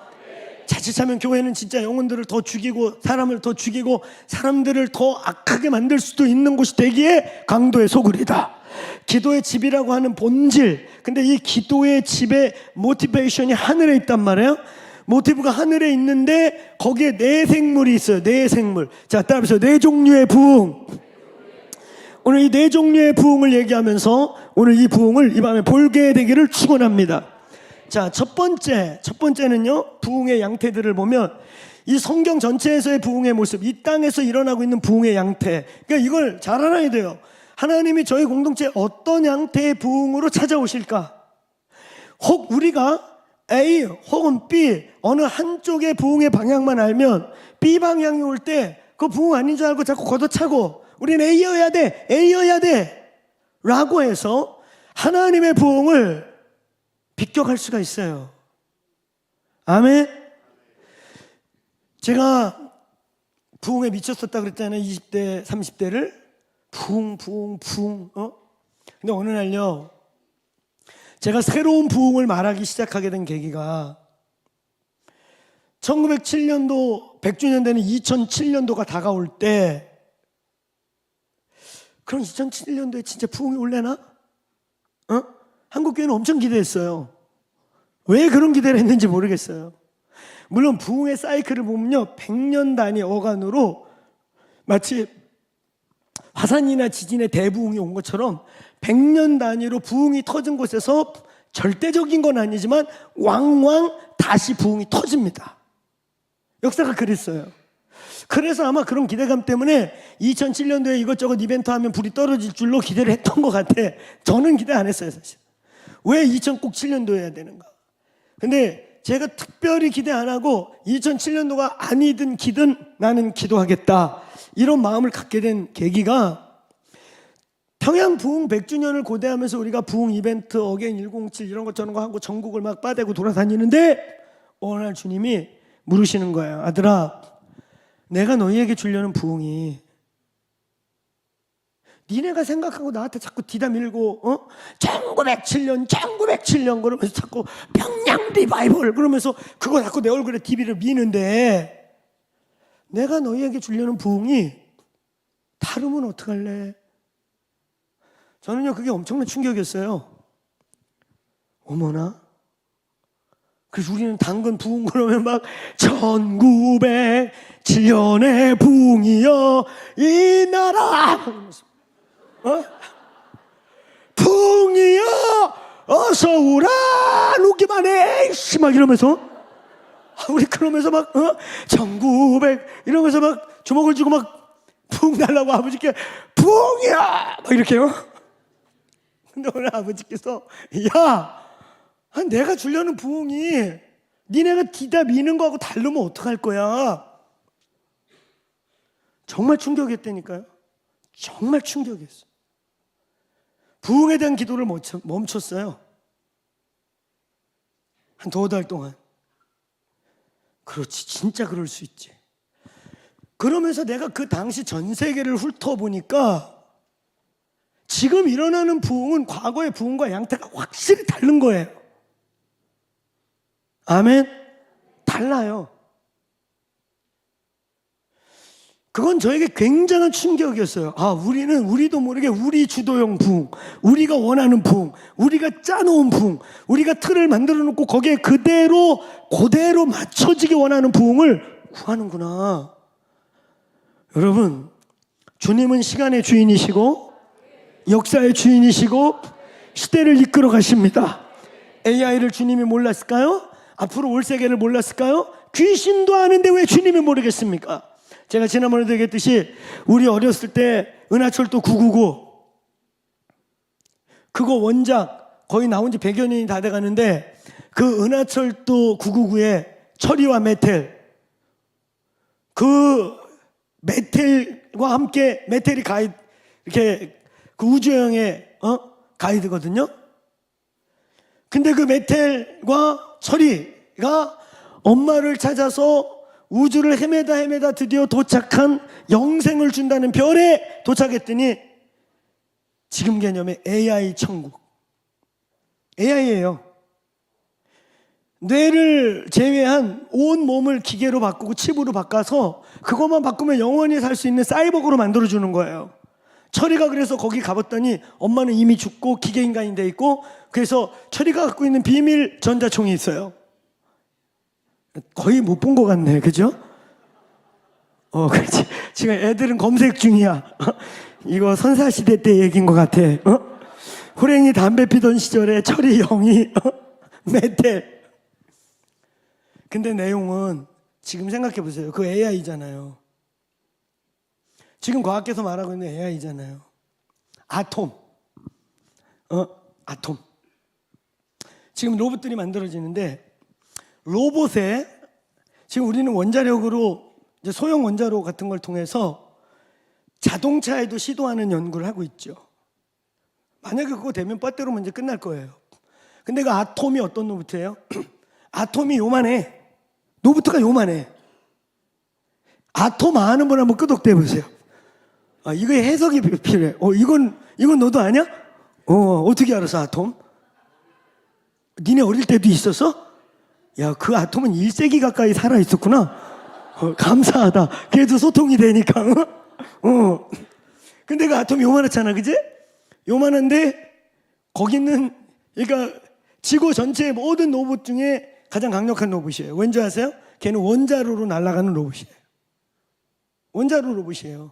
자칫하면 교회는 진짜 영혼들을 더 죽이고 사람을 더 죽이고 사람들을 더 악하게 만들 수도 있는 곳이 되기에 강도의 소굴이다. 기도의 집이라고 하는 본질, 근데 이 기도의 집의 모티베이션이 하늘에 있단 말이에요. 모티브가 하늘에 있는데 거기에 네 생물이 있어요. 네 생물. 자, 따라서 네 종류의 부흥. 오늘 이 네 종류의 부흥을 얘기하면서 오늘 이 부흥을 이 밤에 볼게 되기를 축원합니다. 자, 첫 번째는요, 부흥의 양태들을 보면 이 성경 전체에서의 부흥의 모습, 이 땅에서 일어나고 있는 부흥의 양태. 그러니까 이걸 잘 알아야 돼요. 하나님이 저희 공동체에 어떤 양태의 부흥으로 찾아오실까? 혹 우리가 A 혹은 B 어느 한쪽의 부흥의 방향만 알면 B 방향이 올 때 그 부흥 아닌 줄 알고 자꾸 걷어차고 우리는 A여야 돼 라고 해서 하나님의 부흥을 비껴갈 수가 있어요. 아멘. 제가 부흥에 미쳤었다 그랬잖아요. 20대 30대를 부흥 근데 어느 날요, 제가 새로운 부흥을 말하기 시작하게 된 계기가 1907년도 100주년 되는 2007년도가 다가올 때, 그럼 2007년도에 진짜 부흥이 올래나? 한국교회는 엄청 기대했어요. 왜 그런 기대를 했는지 모르겠어요. 물론 부흥의 사이클을 보면요, 100년 단위 어간으로 마치 화산이나 지진의 대부흥이 온 것처럼 100년 단위로 부흥이 터진 곳에서 절대적인 건 아니지만 왕왕 다시 부흥이 터집니다. 역사가 그랬어요. 그래서 아마 그런 기대감 때문에 2007년도에 이것저것 이벤트 하면 불이 떨어질 줄로 기대를 했던 것 같아. 저는 기대 안 했어요, 사실. 왜 2007년도에 해야 되는가? 근데 제가 특별히 기대 안 하고 2007년도가 아니든 기든 나는 기도하겠다, 이런 마음을 갖게 된 계기가, 평양 부흥 100주년을 고대하면서 우리가 부흥 이벤트 어게인 107 이런 것 저런 거 하고 전국을 막 빠대고 돌아다니는데 어느 날 주님이 물으시는 거예요. 아들아, 내가 너희에게 주려는 부흥이 니네가 생각하고 나한테 자꾸 뒤다 밀고 1907년 그러면서 자꾸 평양 리바이벌 그러면서 그거 자꾸 내 얼굴에 TV를 미는데, 내가 너희에게 주려는 부흥이 다르면 어떡할래? 저는요, 그게 엄청난 충격이었어요. 어머나. 그래서 우리는 당근 부흥 그러면 막 1907년의 부흥이여 이 나라 부흥이여 어서 오라 놓기만 해 막 이러면서 우리 그러면서 막 1900 이러면서 막 주먹을 쥐고 막 부흥 달라고 아버지께 부흥이야 막 이렇게요. 근데 오늘 아버지께서 야, 내가 주려는 부흥이 니네가 뒤다 미는 거하고 다르면 어떡할 거야? 정말 충격이었다니까요. 정말 충격이었어요. 부흥에 대한 기도를 멈췄어요. 한 2달 동안. 그렇지, 진짜 그럴 수 있지. 그러면서 내가 그 당시 전 세계를 훑어보니까 지금 일어나는 부흥은 과거의 부흥과 양태가 확실히 다른 거예요. 아멘? 달라요. 그건 저에게 굉장한 충격이었어요. 우리도 모르게 우리 주도형 부흥, 우리가 원하는 부흥, 우리가 짜놓은 부흥, 우리가 틀을 만들어 놓고 거기에 그대로 맞춰지게 원하는 부흥을 구하는구나. 여러분, 주님은 시간의 주인이시고 역사의 주인이시고 시대를 이끌어 가십니다. AI를 주님이 몰랐을까요? 앞으로 올 세계를 몰랐을까요? 귀신도 아는데 왜 주님이 모르겠습니까? 제가 지난번에도 얘기했듯이 우리 어렸을 때 은하철도 999 그거 원작 거의 나온 지 100여 년이 다 돼가는데 그 은하철도 999의 철이와 메텔, 그 메텔과 함께 메텔이 가이드, 이렇게 그 우주여행의 가이드거든요. 근데 그 메텔과 철이가 엄마를 찾아서 우주를 헤매다 드디어 도착한 영생을 준다는 별에 도착했더니 지금 개념의 AI 천국. AI예요. 뇌를 제외한 온 몸을 기계로 바꾸고 칩으로 바꿔서 그것만 바꾸면 영원히 살 수 있는 사이버그로 만들어주는 거예요. 철이가 그래서 거기 가봤더니 엄마는 이미 죽고 기계인간이 돼 있고, 그래서 철이가 갖고 있는 비밀 전자총이 있어요. 거의 못 본 것 같네, 그죠? 그렇지. 지금 애들은 검색 중이야. 이거 선사시대 때 얘기인 것 같아. 호랭이 담배 피던 시절에 철이 형이 메텔. 근데 내용은 지금 생각해 보세요. 그 AI잖아요. 지금 과학계에서 말하고 있는 AI잖아요. 아톰. 아톰. 지금 로봇들이 만들어지는데 로봇에 지금 우리는 원자력으로 이제 소형 원자로 같은 걸 통해서 자동차에도 시도하는 연구를 하고 있죠. 만약에 그거 되면 배터리로 문제 끝날 거예요. 근데 그 아톰이 어떤 로봇이에요? 아톰이 요만해. 로봇가 요만해. 아톰 아는 분 한번 끄덕대 보세요. 이거 해석이 필요해. 이건 너도 아냐? 어떻게 알았어, 아톰? 니네 어릴 때도 있었어? 야, 그 아톰은 1세기 가까이 살아 있었구나. 감사하다. 그래도 소통이 되니까. 근데 그 아톰이 요만하잖아, 그지? 요만한데 거기는 그러니까 지구 전체의 모든 로봇 중에 가장 강력한 로봇이에요. 왠지 아세요? 걔는 원자로로 날아가는 로봇이에요. 원자로 로봇이에요.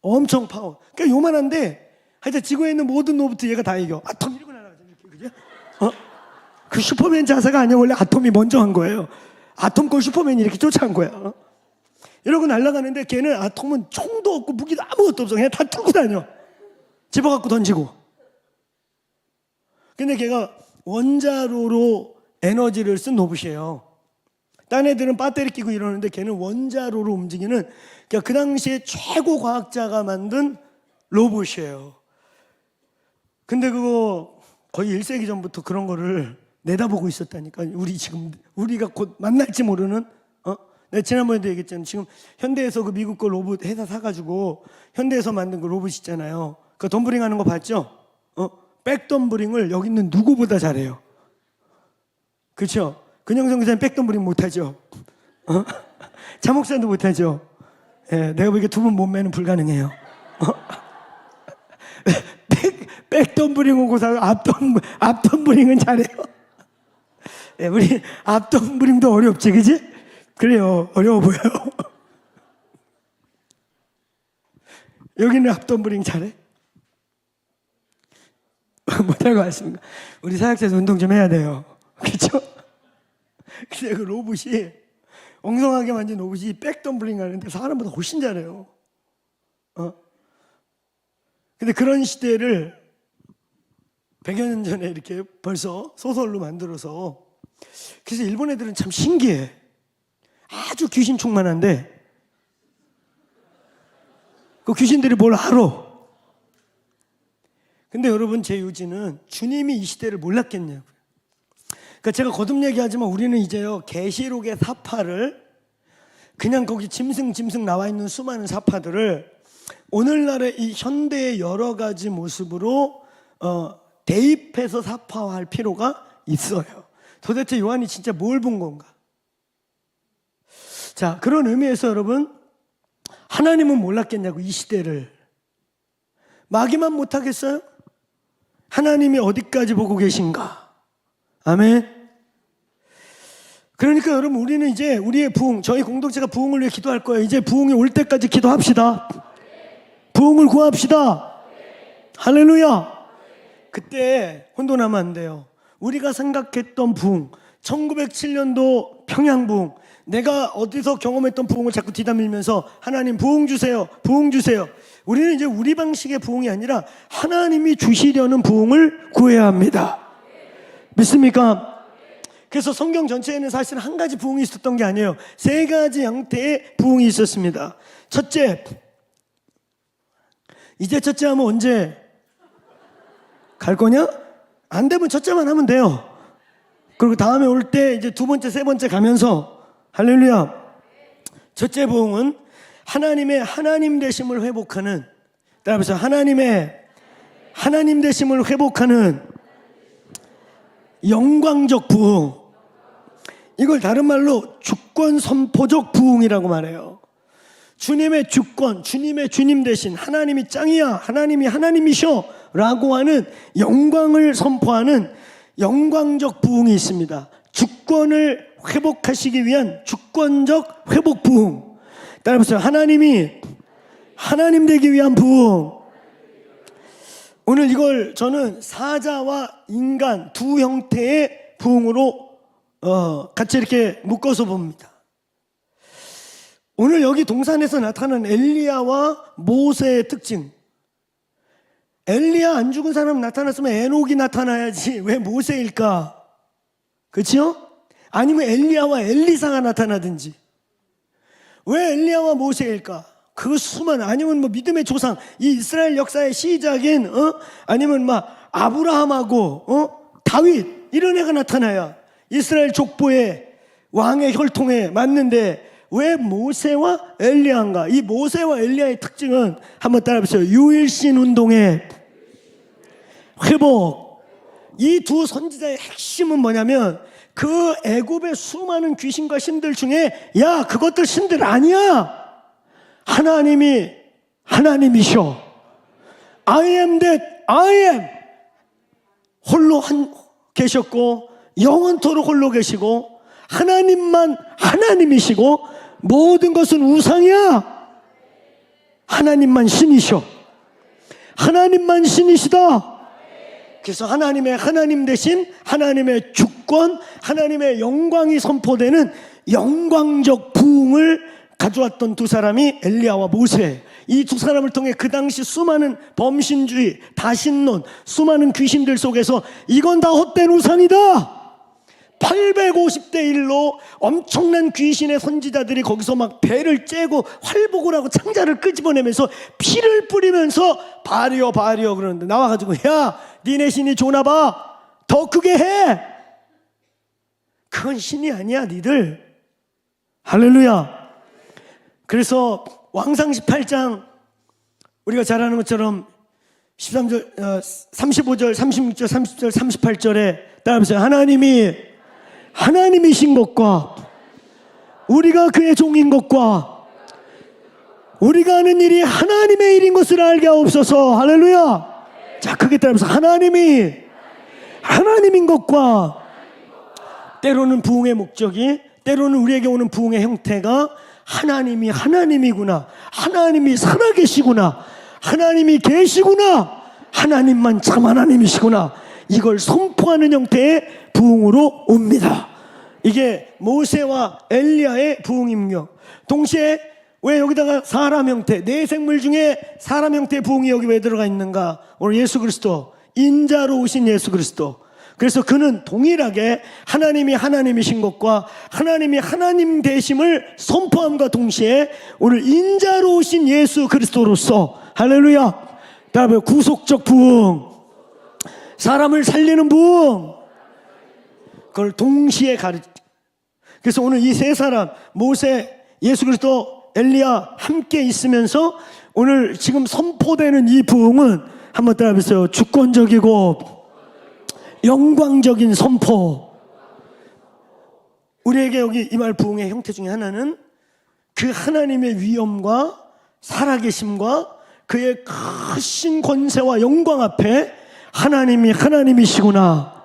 엄청 파워. 그러니까 요만한데 하여튼 지구에 있는 모든 로봇 얘가 다 이겨. 아톰 이러고 날아가잖아요, 그죠? 그 슈퍼맨 자세가 아니야. 원래 아톰이 먼저 한 거예요. 아톰 걸 슈퍼맨이 이렇게 쫓아간 거야. 이러고 날아가는데 걔는 아톰은 총도 없고 무기도 아무것도 없어. 그냥 다 뚫고 다녀. 집어갖고 던지고. 근데 걔가 원자로로 에너지를 쓴 로봇이에요. 딴 애들은 배터리 끼고 이러는데 걔는 원자로로 움직이는 그러니까 그 당시에 최고 과학자가 만든 로봇이에요. 근데 그거 거의 1세기 전부터 그런 거를 내다보고 있었다니까. 우리가 곧 만날지 모르는 내가 지난번에도 얘기했잖아요. 지금 현대에서 그 미국 거 로봇 회사 사가지고 현대에서 만든 그 로봇 있잖아요. 그 덤블링 하는 거 봤죠? 백덤블링을 여기 있는 누구보다 잘해요. 그렇죠? 근영성 기자는 백덤블링 못하죠. 차목사도 못하죠. 예, 내가 보기에 두 분 몸매는 불가능해요. 백덤블링 오고 앞덤블링은 잘해요. 예, 우리 앞덤블링도 어렵지, 그지? 그래요, 어려워 보여요. 여기는 앞덤블링 잘해? 못할 것 같습니다. 우리 사역자에서 운동 좀 해야 돼요. 그렇죠? 근데 그 로봇이 엉성하게 만든 로봇이 백덤블링 하는데 사람보다 훨씬 잘해요. 근데 그런 시대를 100여 년 전에 이렇게 벌써 소설로 만들어서 그래서 일본 애들은 참 신기해. 아주 귀신 충만한데 그 귀신들이 뭘 알아. 근데 여러분 제 요지는 주님이 이 시대를 몰랐겠냐고요. 그러니까 제가 거듭 얘기하지만 우리는 이제요 계시록의 사파를 그냥 거기 짐승 나와 있는 수많은 사파들을 오늘날의 이 현대의 여러 가지 모습으로 대입해서 사파화할 필요가 있어요. 도대체 요한이 진짜 뭘 본 건가? 자, 그런 의미에서 여러분 하나님은 몰랐겠냐고 이 시대를. 마귀만 못하겠어요? 하나님이 어디까지 보고 계신가? 아멘. 그러니까 여러분 우리는 이제 우리의 부흥, 저희 공동체가 부흥을 위해 기도할 거예요. 이제 부흥이 올 때까지 기도합시다. 부흥을 구합시다. 할렐루야. 그때 혼돈하면 안 돼요. 우리가 생각했던 부흥, 1907년도 평양 부흥, 내가 어디서 경험했던 부흥을 자꾸 뒤담으면서 하나님 부흥 주세요, 부흥 주세요. 우리는 이제 우리 방식의 부흥이 아니라 하나님이 주시려는 부흥을 구해야 합니다. 믿습니까? 그래서 성경 전체에는 사실 한 가지 부흥이 있었던 게 아니에요. 세 가지 형태의 부흥이 있었습니다. 첫째, 이제 첫째 하면 언제 갈 거냐? 안 되면 첫째만 하면 돼요. 그리고 다음에 올 때 이제 두 번째, 세 번째 가면서 할렐루야. 첫째 부흥은 하나님의 하나님 되심을 회복하는, 따라해보세요. 하나님의 하나님 되심을 회복하는 영광적 부흥. 이걸 다른 말로 주권 선포적 부흥이라고 말해요. 주님의 주권, 주님의 주님 대신 하나님이 짱이야, 하나님이 하나님이셔 라고 하는 영광을 선포하는 영광적 부흥이 있습니다. 주권을 회복하시기 위한 주권적 회복 부흥. 따라해보세요. 하나님이 하나님 되기 위한 부흥. 오늘 이걸 저는 사자와 인간 두 형태의 부흥으로 같이 이렇게 묶어서 봅니다. 오늘 여기 동산에서 나타난 엘리야와 모세의 특징. 엘리야 안 죽은 사람 나타났으면 에녹이 나타나야지 왜 모세일까? 그렇죠? 아니면 엘리야와 엘리사가 나타나든지. 왜 엘리야와 모세일까? 그 수많은, 아니면 뭐 믿음의 조상, 이 이스라엘 역사의 시작인 아니면 막 아브라함하고 다윗 이런 애가 나타나야 이스라엘 족보의 왕의 혈통에 맞는데 왜 모세와 엘리야인가? 이 모세와 엘리야의 특징은 한번 따라해보세요. 유일신 운동의 회복. 이 두 선지자의 핵심은 뭐냐면 그 애굽의 수많은 귀신과 신들 중에 야 그것들 신들 아니야. 하나님이셔. I am that I am. 홀로 계셨고 영원토록 홀로 계시고 하나님만 하나님이시고 모든 것은 우상이야. 하나님만 신이셔. 하나님만 신이시다. 그래서 하나님 대신 하나님의 주권, 하나님의 영광이 선포되는 영광적 부흥을 가져왔던 두 사람이 엘리야와 모세. 이 두 사람을 통해 그 당시 수많은 범신주의, 다신론, 수많은 귀신들 속에서 이건 다 헛된 우상이다. 850대 1로 엄청난 귀신의 선지자들이 거기서 막 배를 째고 활복을 하고 창자를 끄집어내면서 피를 뿌리면서 바리오 그러는데 나와가지고 야 니네 신이 좋나봐 더 크게 해. 그건 신이 아니야 니들. 할렐루야. 그래서 왕상 18장 우리가 잘 아는 것처럼 13절, 35절, 36절, 30절, 38절에 따라하면서 하나님이신 것과 우리가 그의 종인 것과 우리가 하는 일이 하나님의 일인 것을 알게 하옵소서. 할렐루야. 자, 크게 따라하면서 하나님인 것과 때로는 부흥의 목적이 때로는 우리에게 오는 부흥의 형태가 하나님이구나. 하나님이 살아계시구나. 하나님이 계시구나. 하나님만 참 하나님이시구나. 이걸 선포하는 형태의 부흥으로 옵니다. 이게 모세와 엘리야의 부흥임요. 동시에 왜 여기다가 사람 형태, 내 생물 중에 사람 형태의 부흥이 여기 왜 들어가 있는가? 오늘 예수 그리스도, 인자로 오신 예수 그리스도. 그래서 그는 동일하게 하나님이 하나님이신 것과 하나님이 하나님 되심을 선포함과 동시에 오늘 인자로 오신 예수 그리스도로서 할렐루야. 다음에 구속적 부흥, 사람을 살리는 부흥, 그걸 동시에 그래서 오늘 이 세 사람 모세, 예수 그리스도, 엘리야 함께 있으면서 오늘 지금 선포되는 이 부흥은 한번 따라해보세요. 주권적이고 영광적인 선포. 우리에게 여기 이 말 부흥의 형태 중에 하나는 그 하나님의 위엄과 살아계심과 그의 크신 권세와 영광 앞에 하나님이 하나님이시구나.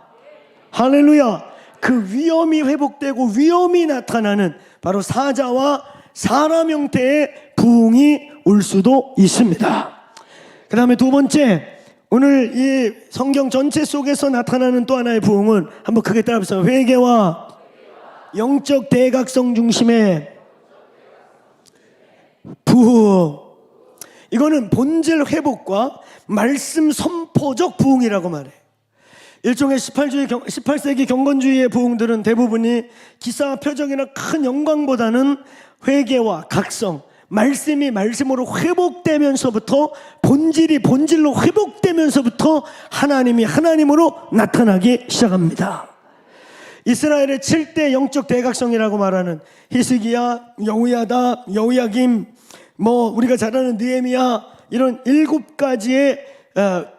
할렐루야. 그 위엄이 회복되고 위엄이 나타나는 바로 사자와 사람 형태의 부흥이 올 수도 있습니다. 그 다음에 두 번째, 오늘 이 성경 전체 속에서 나타나는 또 하나의 부흥은 한번 크게 따라해보세요. 회개와 영적 대각성 중심의 부흥. 이거는 본질 회복과 말씀 선포적 부흥이라고 말해. 일종의 18세기 경건주의의 부흥들은 대부분이 기사와 표적이나 큰 영광보다는 회개와 각성, 말씀이 말씀으로 회복되면서부터 본질이 본질로 회복되면서부터 하나님이 하나님으로 나타나기 시작합니다. 이스라엘의 7대 영적 대각성이라고 말하는 히스기야, 여호야다, 여호야김, 우리가 잘 아는 느헤미야, 이런 7가지의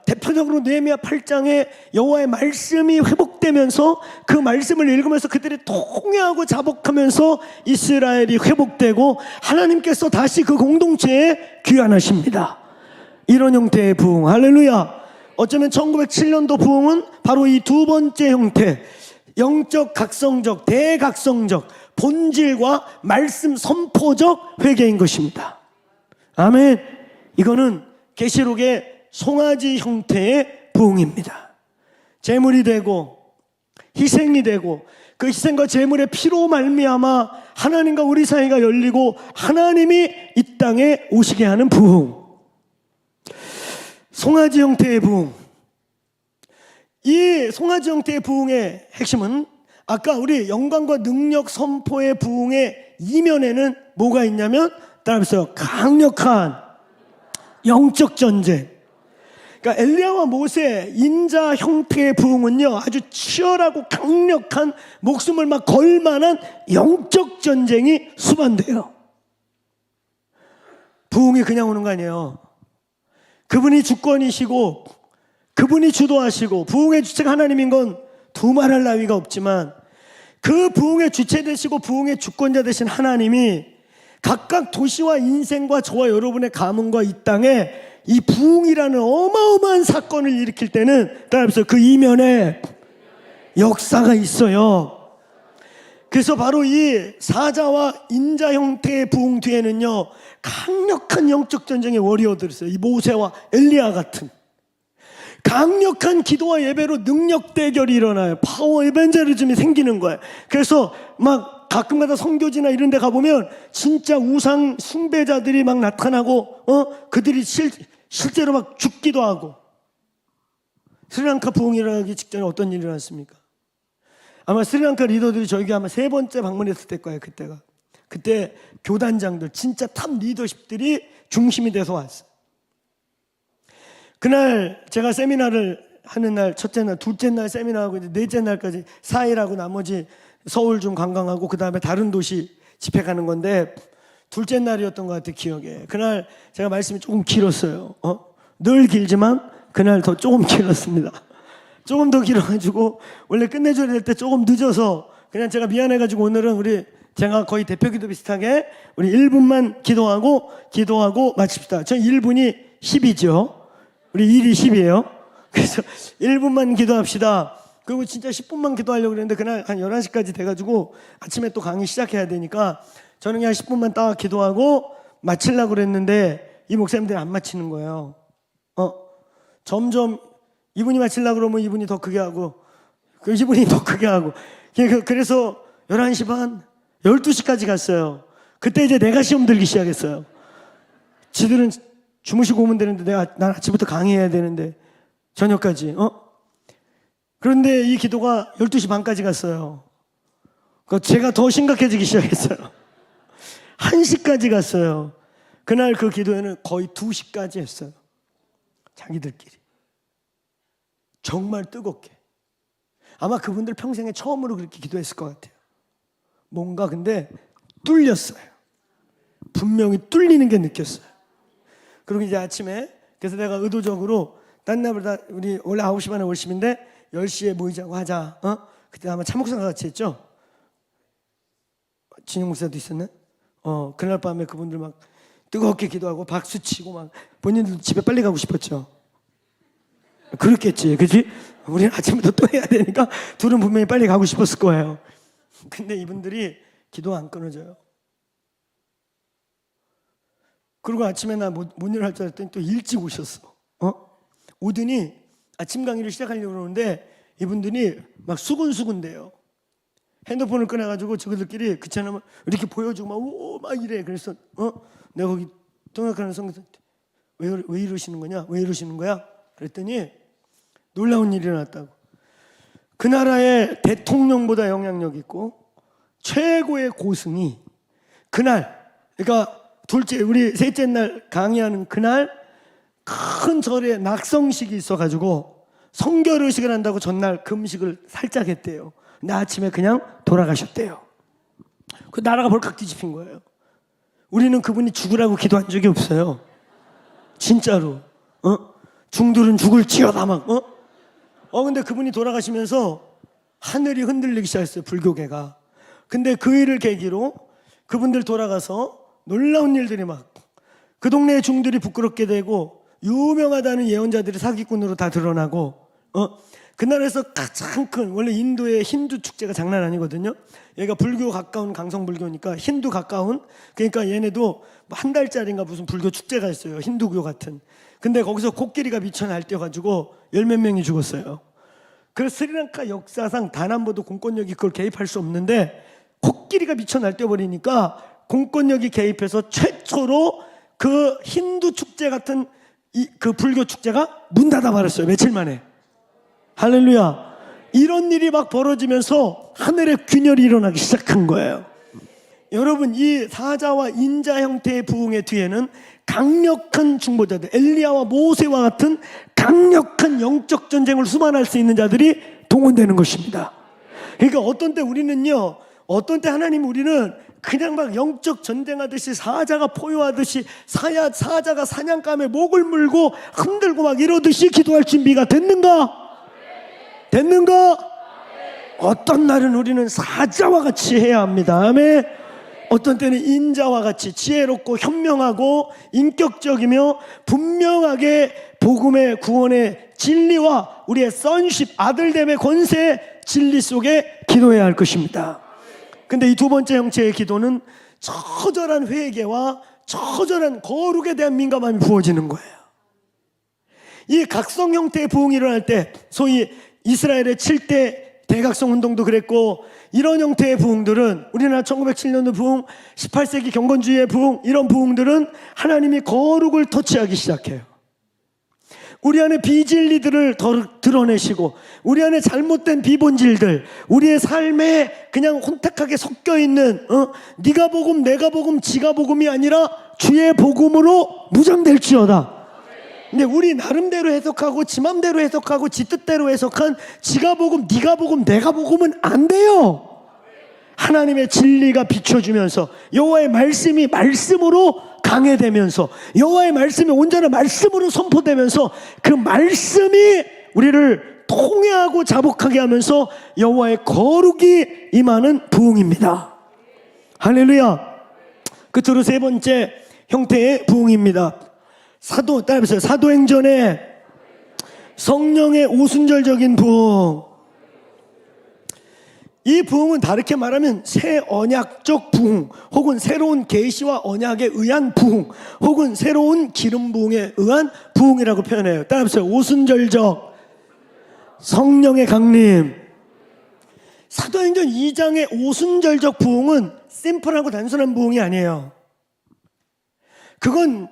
대표적으로 느헤미야 8장에 여호와의 말씀이 회복되면서 그 말씀을 읽으면서 그들이 통회하고 자복하면서 이스라엘이 회복되고 하나님께서 다시 그 공동체에 귀환하십니다. 이런 형태의 부흥. 할렐루야. 어쩌면 1907년도 부흥은 바로 이 두 번째 형태, 영적 각성적 대각성적 본질과 말씀 선포적 회개인 것입니다. 아멘. 이거는 계시록의 송아지 형태의 부흥입니다. 제물이 되고 희생이 되고 그 희생과 제물의 피로 말미암아 하나님과 우리 사이가 열리고 하나님이 이 땅에 오시게 하는 부흥. 송아지 형태의 부흥. 이 송아지 형태의 부흥의 핵심은 아까 우리 영광과 능력 선포의 부흥의 이면에는 뭐가 있냐면 따라해보세요. 강력한 영적 전쟁. 그러니까 엘리야와 모세 인자 형태의 부흥은요 아주 치열하고 강력한 목숨을 막 걸 만한 영적 전쟁이 수반돼요. 부흥이 그냥 오는 거 아니에요. 그분이 주권이시고 그분이 주도하시고 부흥의 주체가 하나님인 건 두말할 나위가 없지만, 그 부흥의 주체 되시고 부흥의 주권자 되신 하나님이 각각 도시와 인생과 저와 여러분의 가문과 이 땅에 이 부흥이라는 어마어마한 사건을 일으킬 때는, 따라서 그 이면에 역사가 있어요. 그래서 바로 이 사자와 인자 형태의 부흥 뒤에는요, 강력한 영적 전쟁의 워리어들이 있어요. 이 모세와 엘리야 같은 강력한 기도와 예배로 능력 대결이 일어나요. 파워 에벤저리즘이 생기는 거예요. 그래서 막 가끔가다 선교지나 이런 데 가보면 진짜 우상 숭배자들이 막 나타나고, 그들이 실제로 막 죽기도 하고. 스리랑카 부흥이 일어나기 직전에 어떤 일이 일어났습니까? 아마 스리랑카 리더들이 저에게 아마 3번째 방문했을 때 거예요. 그때 교단장들, 진짜 탑 리더십들이 중심이 돼서 왔어요. 그날 제가 세미나를 하는 날, 첫째 날, 둘째 날 세미나하고 이제 넷째 날까지 4일하고 나머지 서울 좀 관광하고 그 다음에 다른 도시 집회 가는 건데, 둘째 날이었던 것 같아요, 기억에. 그날 제가 말씀이 조금 길었어요. 늘 길지만 그날 더 조금 길었습니다. 조금 더 길어가지고 원래 끝내줘야 될 때 조금 늦어서 그냥 제가 미안해가지고 오늘은 제가 거의 대표기도 비슷하게 우리 1분만 기도하고 마칩시다. 저 1분이 10이죠. 우리 1이 10이에요. 그래서 1분만 기도합시다. 그리고 진짜 10분만 기도하려고 그랬는데 그날 한 11시까지 돼가지고 아침에 또 강의 시작해야 되니까 저는 그냥 10분만 딱 기도하고 마치려고 그랬는데 이 목사님들이 안 마치는 거예요. 점점 이분이 마치려고 그러면 이분이 더 크게 하고, 이분이 더 크게 하고. 그래서 11시 반, 12시까지 갔어요. 그때 이제 내가 시험 들기 시작했어요. 지들은 주무시고 오면 되는데 난 아침부터 강의해야 되는데 저녁까지. 그런데 이 기도가 12시 반까지 갔어요. 제가 더 심각해지기 시작했어요. 1시까지 갔어요. 그날 그 기도회는 거의 2시까지 했어요. 자기들끼리. 정말 뜨겁게. 아마 그분들 평생에 처음으로 그렇게 기도했을 것 같아요. 뭔가 근데 뚫렸어요. 분명히 뚫리는 게 느꼈어요. 그리고 이제 아침에, 그래서 내가 의도적으로 딴 날보다 우리 원래 9시 반에 월심인데 10시에 모이자고 하자. 그때 아마 차목사가 같이 했죠? 진영 목사도 있었네? 그날 밤에 그분들 막 뜨겁게 기도하고 박수 치고 막 본인들도 집에 빨리 가고 싶었죠. 그렇겠지, 그치? 우리는 아침부터 또 해야 되니까 둘은 분명히 빨리 가고 싶었을 거예요. 근데 이분들이 기도가 안 끊어져요. 그리고 아침에 나 뭔 일 할 줄 알았더니 또 일찍 오셨어. 오더니 아침 강의를 시작하려고 그러는데 이분들이 막 수근수근대요. 핸드폰을 꺼내가지고 저들끼리 그처럼 이렇게 보여주고 막 이래. 그래서 내가 거기 동역하는 성도한테 왜 이러시는 거냐? 왜 이러시는 거야? 그랬더니 놀라운 일이 일어났다고. 그 나라의 대통령보다 영향력 있고 최고의 고승이 그날, 그러니까 우리 셋째 날 강의하는 그날 큰 절에 낙성식이 있어가지고 성결의식을 한다고 전날 금식을 살짝 했대요. 근데 아침에 그냥 돌아가셨대요. 그 나라가 벌컥 뒤집힌 거예요. 우리는 그분이 죽으라고 기도한 적이 없어요. 진짜로. 중들은 죽을지어다 막. 근데 그분이 돌아가시면서 하늘이 흔들리기 시작했어요, 불교계가. 근데 그 일을 계기로 그분들 돌아가서 놀라운 일들이 막, 그 동네의 중들이 부끄럽게 되고 유명하다는 예언자들이 사기꾼으로 다 드러나고, 그 나라에서 가장 큰, 원래 인도의 힌두 축제가 장난 아니거든요. 얘가 불교 가까운 강성불교니까 힌두 가까운, 그러니까 얘네도 한 달짜리인가 무슨 불교 축제가 있어요, 힌두교 같은. 근데 거기서 코끼리가 미쳐 날뛰어가지고 10몇 명이 죽었어요. 그 스리랑카 역사상 단 한 번도 공권력이 그걸 개입할 수 없는데 코끼리가 미쳐 날뛰어버리니까 공권력이 개입해서 최초로 그 힌두 축제 같은 그 불교 축제가 문 닫아버렸어요, 며칠 만에. 할렐루야. 이런 일이 막 벌어지면서 하늘의 균열이 일어나기 시작한 거예요. 여러분, 이 사자와 인자 형태의 부흥의 뒤에는 강력한 중보자들, 엘리야와 모세와 같은 강력한 영적 전쟁을 수반할 수 있는 자들이 동원되는 것입니다. 그러니까 어떤 때 우리는요, 어떤 때 하나님 우리는 그냥 막 영적 전쟁하듯이 사자가 포효하듯이 사자가 사냥감에 목을 물고 흔들고 막 이러듯이 기도할 준비가 됐는가? 됐는가? 어떤 날은 우리는 사자와 같이 해야 합니다. 아멘. 어떤 때는 인자와 같이 지혜롭고 현명하고 인격적이며 분명하게 복음의 구원의 진리와 우리의 선십 아들됨의 권세의 진리 속에 기도해야 할 것입니다. 근데 이 두 번째 형체의 기도는 처절한 회개와 처절한 거룩에 대한 민감함이 부어지는 거예요. 이 각성 형태의 부흥이 일어날 때 소위 이스라엘의 7대 대각성 운동도 그랬고, 이런 형태의 부흥들은 우리나라 1907년도 부흥, 18세기 경건주의의 부흥, 이런 부흥들은 하나님이 거룩을 터치하기 시작해요. 우리 안에 비진리들을 드러내시고 우리 안에 잘못된 비본질들, 우리의 삶에 그냥 혼탁하게 섞여있는 네가 복음 내가 복음 지가 복음이 아니라 주의 복음으로 무장될지어다. 근데 우리 나름대로 해석하고 지 맘대로 해석하고 지 뜻대로 해석한 지가 복음 네가 복음 내가 복음은 안 돼요. 하나님의 진리가 비춰주면서 여호와의 말씀이 말씀으로 강해되면서 여호와의 말씀이 온전한 말씀으로 선포되면서 그 말씀이 우리를 통회하고 자복하게 하면서 여호와의 거룩이 임하는 부흥입니다. 할렐루야. 끝으로 세 번째 형태의 부흥입니다. 따라해보세요. 사도행전의 성령의 오순절적인 부흥. 이 부흥은 다르게 말하면 새 언약적 부흥, 혹은 새로운 계시와 언약에 의한 부흥, 혹은 새로운 기름 부흥에 의한 부흥이라고 표현해요. 따라해보세요. 오순절적 성령의 강림. 사도행전 2장의 오순절적 부흥은 심플하고 단순한 부흥이 아니에요. 그건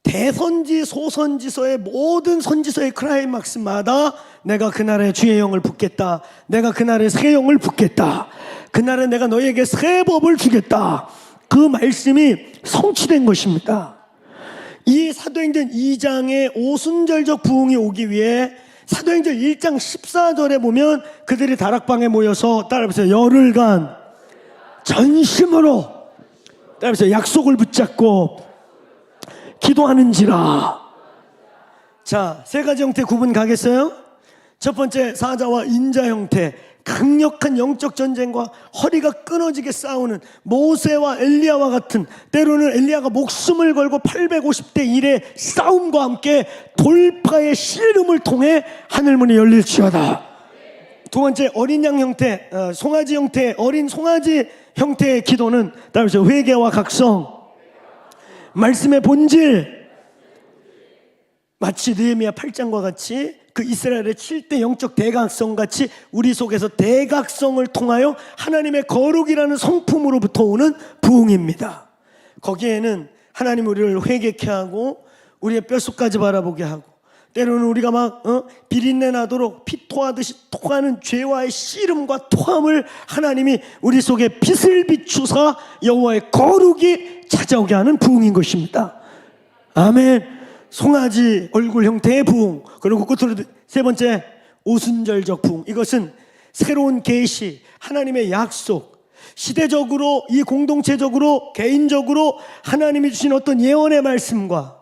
대선지 소선지서의 모든 선지서의 클라이막스마다 내가 그날에 주의 영을 붓겠다, 내가 그날에 새 영을 붓겠다, 그날에 내가 너희에게 새 법을 주겠다, 그 말씀이 성취된 것입니다. 이 사도행전 2장의 오순절적 부흥이 오기 위해 사도행전 1장 14절에 보면 그들이 다락방에 모여서 따라해보세요. 열흘간 전심으로 따라해보세요. 약속을 붙잡고 기도하는지라. 자, 세 가지 형태 구분 가겠어요? 첫 번째, 사자와 인자 형태. 강력한 영적 전쟁과 허리가 끊어지게 싸우는 모세와 엘리야와 같은, 때로는 엘리야가 목숨을 걸고 850대 1의 싸움과 함께 돌파의 씨름을 통해 하늘문이 열릴지어다. 두 번째, 어린 양 형태, 송아지 형태, 어린 송아지 형태의 기도는 따라서 회개와 각성, 말씀의 본질, 마치 느헤미야 8장과 같이 그 이스라엘의 7대 영적 대각성 같이 우리 속에서 대각성을 통하여 하나님의 거룩이라는 성품으로부터 오는 부흥입니다. 거기에는 하나님 우리를 회개케 하고 우리의 뼛속까지 바라보게 하고, 때로는 우리가 막 비린내 나도록 피 토하듯이 토하는 죄와의 씨름과 토함을 하나님이 우리 속에 빛을 비추사 여호와의 거룩이 찾아오게 하는 부흥인 것입니다. 아멘. 송아지 얼굴 형태의 부흥. 그리고 끝으로 세 번째, 오순절적 부흥. 이것은 새로운 계시, 하나님의 약속, 시대적으로 이 공동체적으로 개인적으로 하나님이 주신 어떤 예언의 말씀과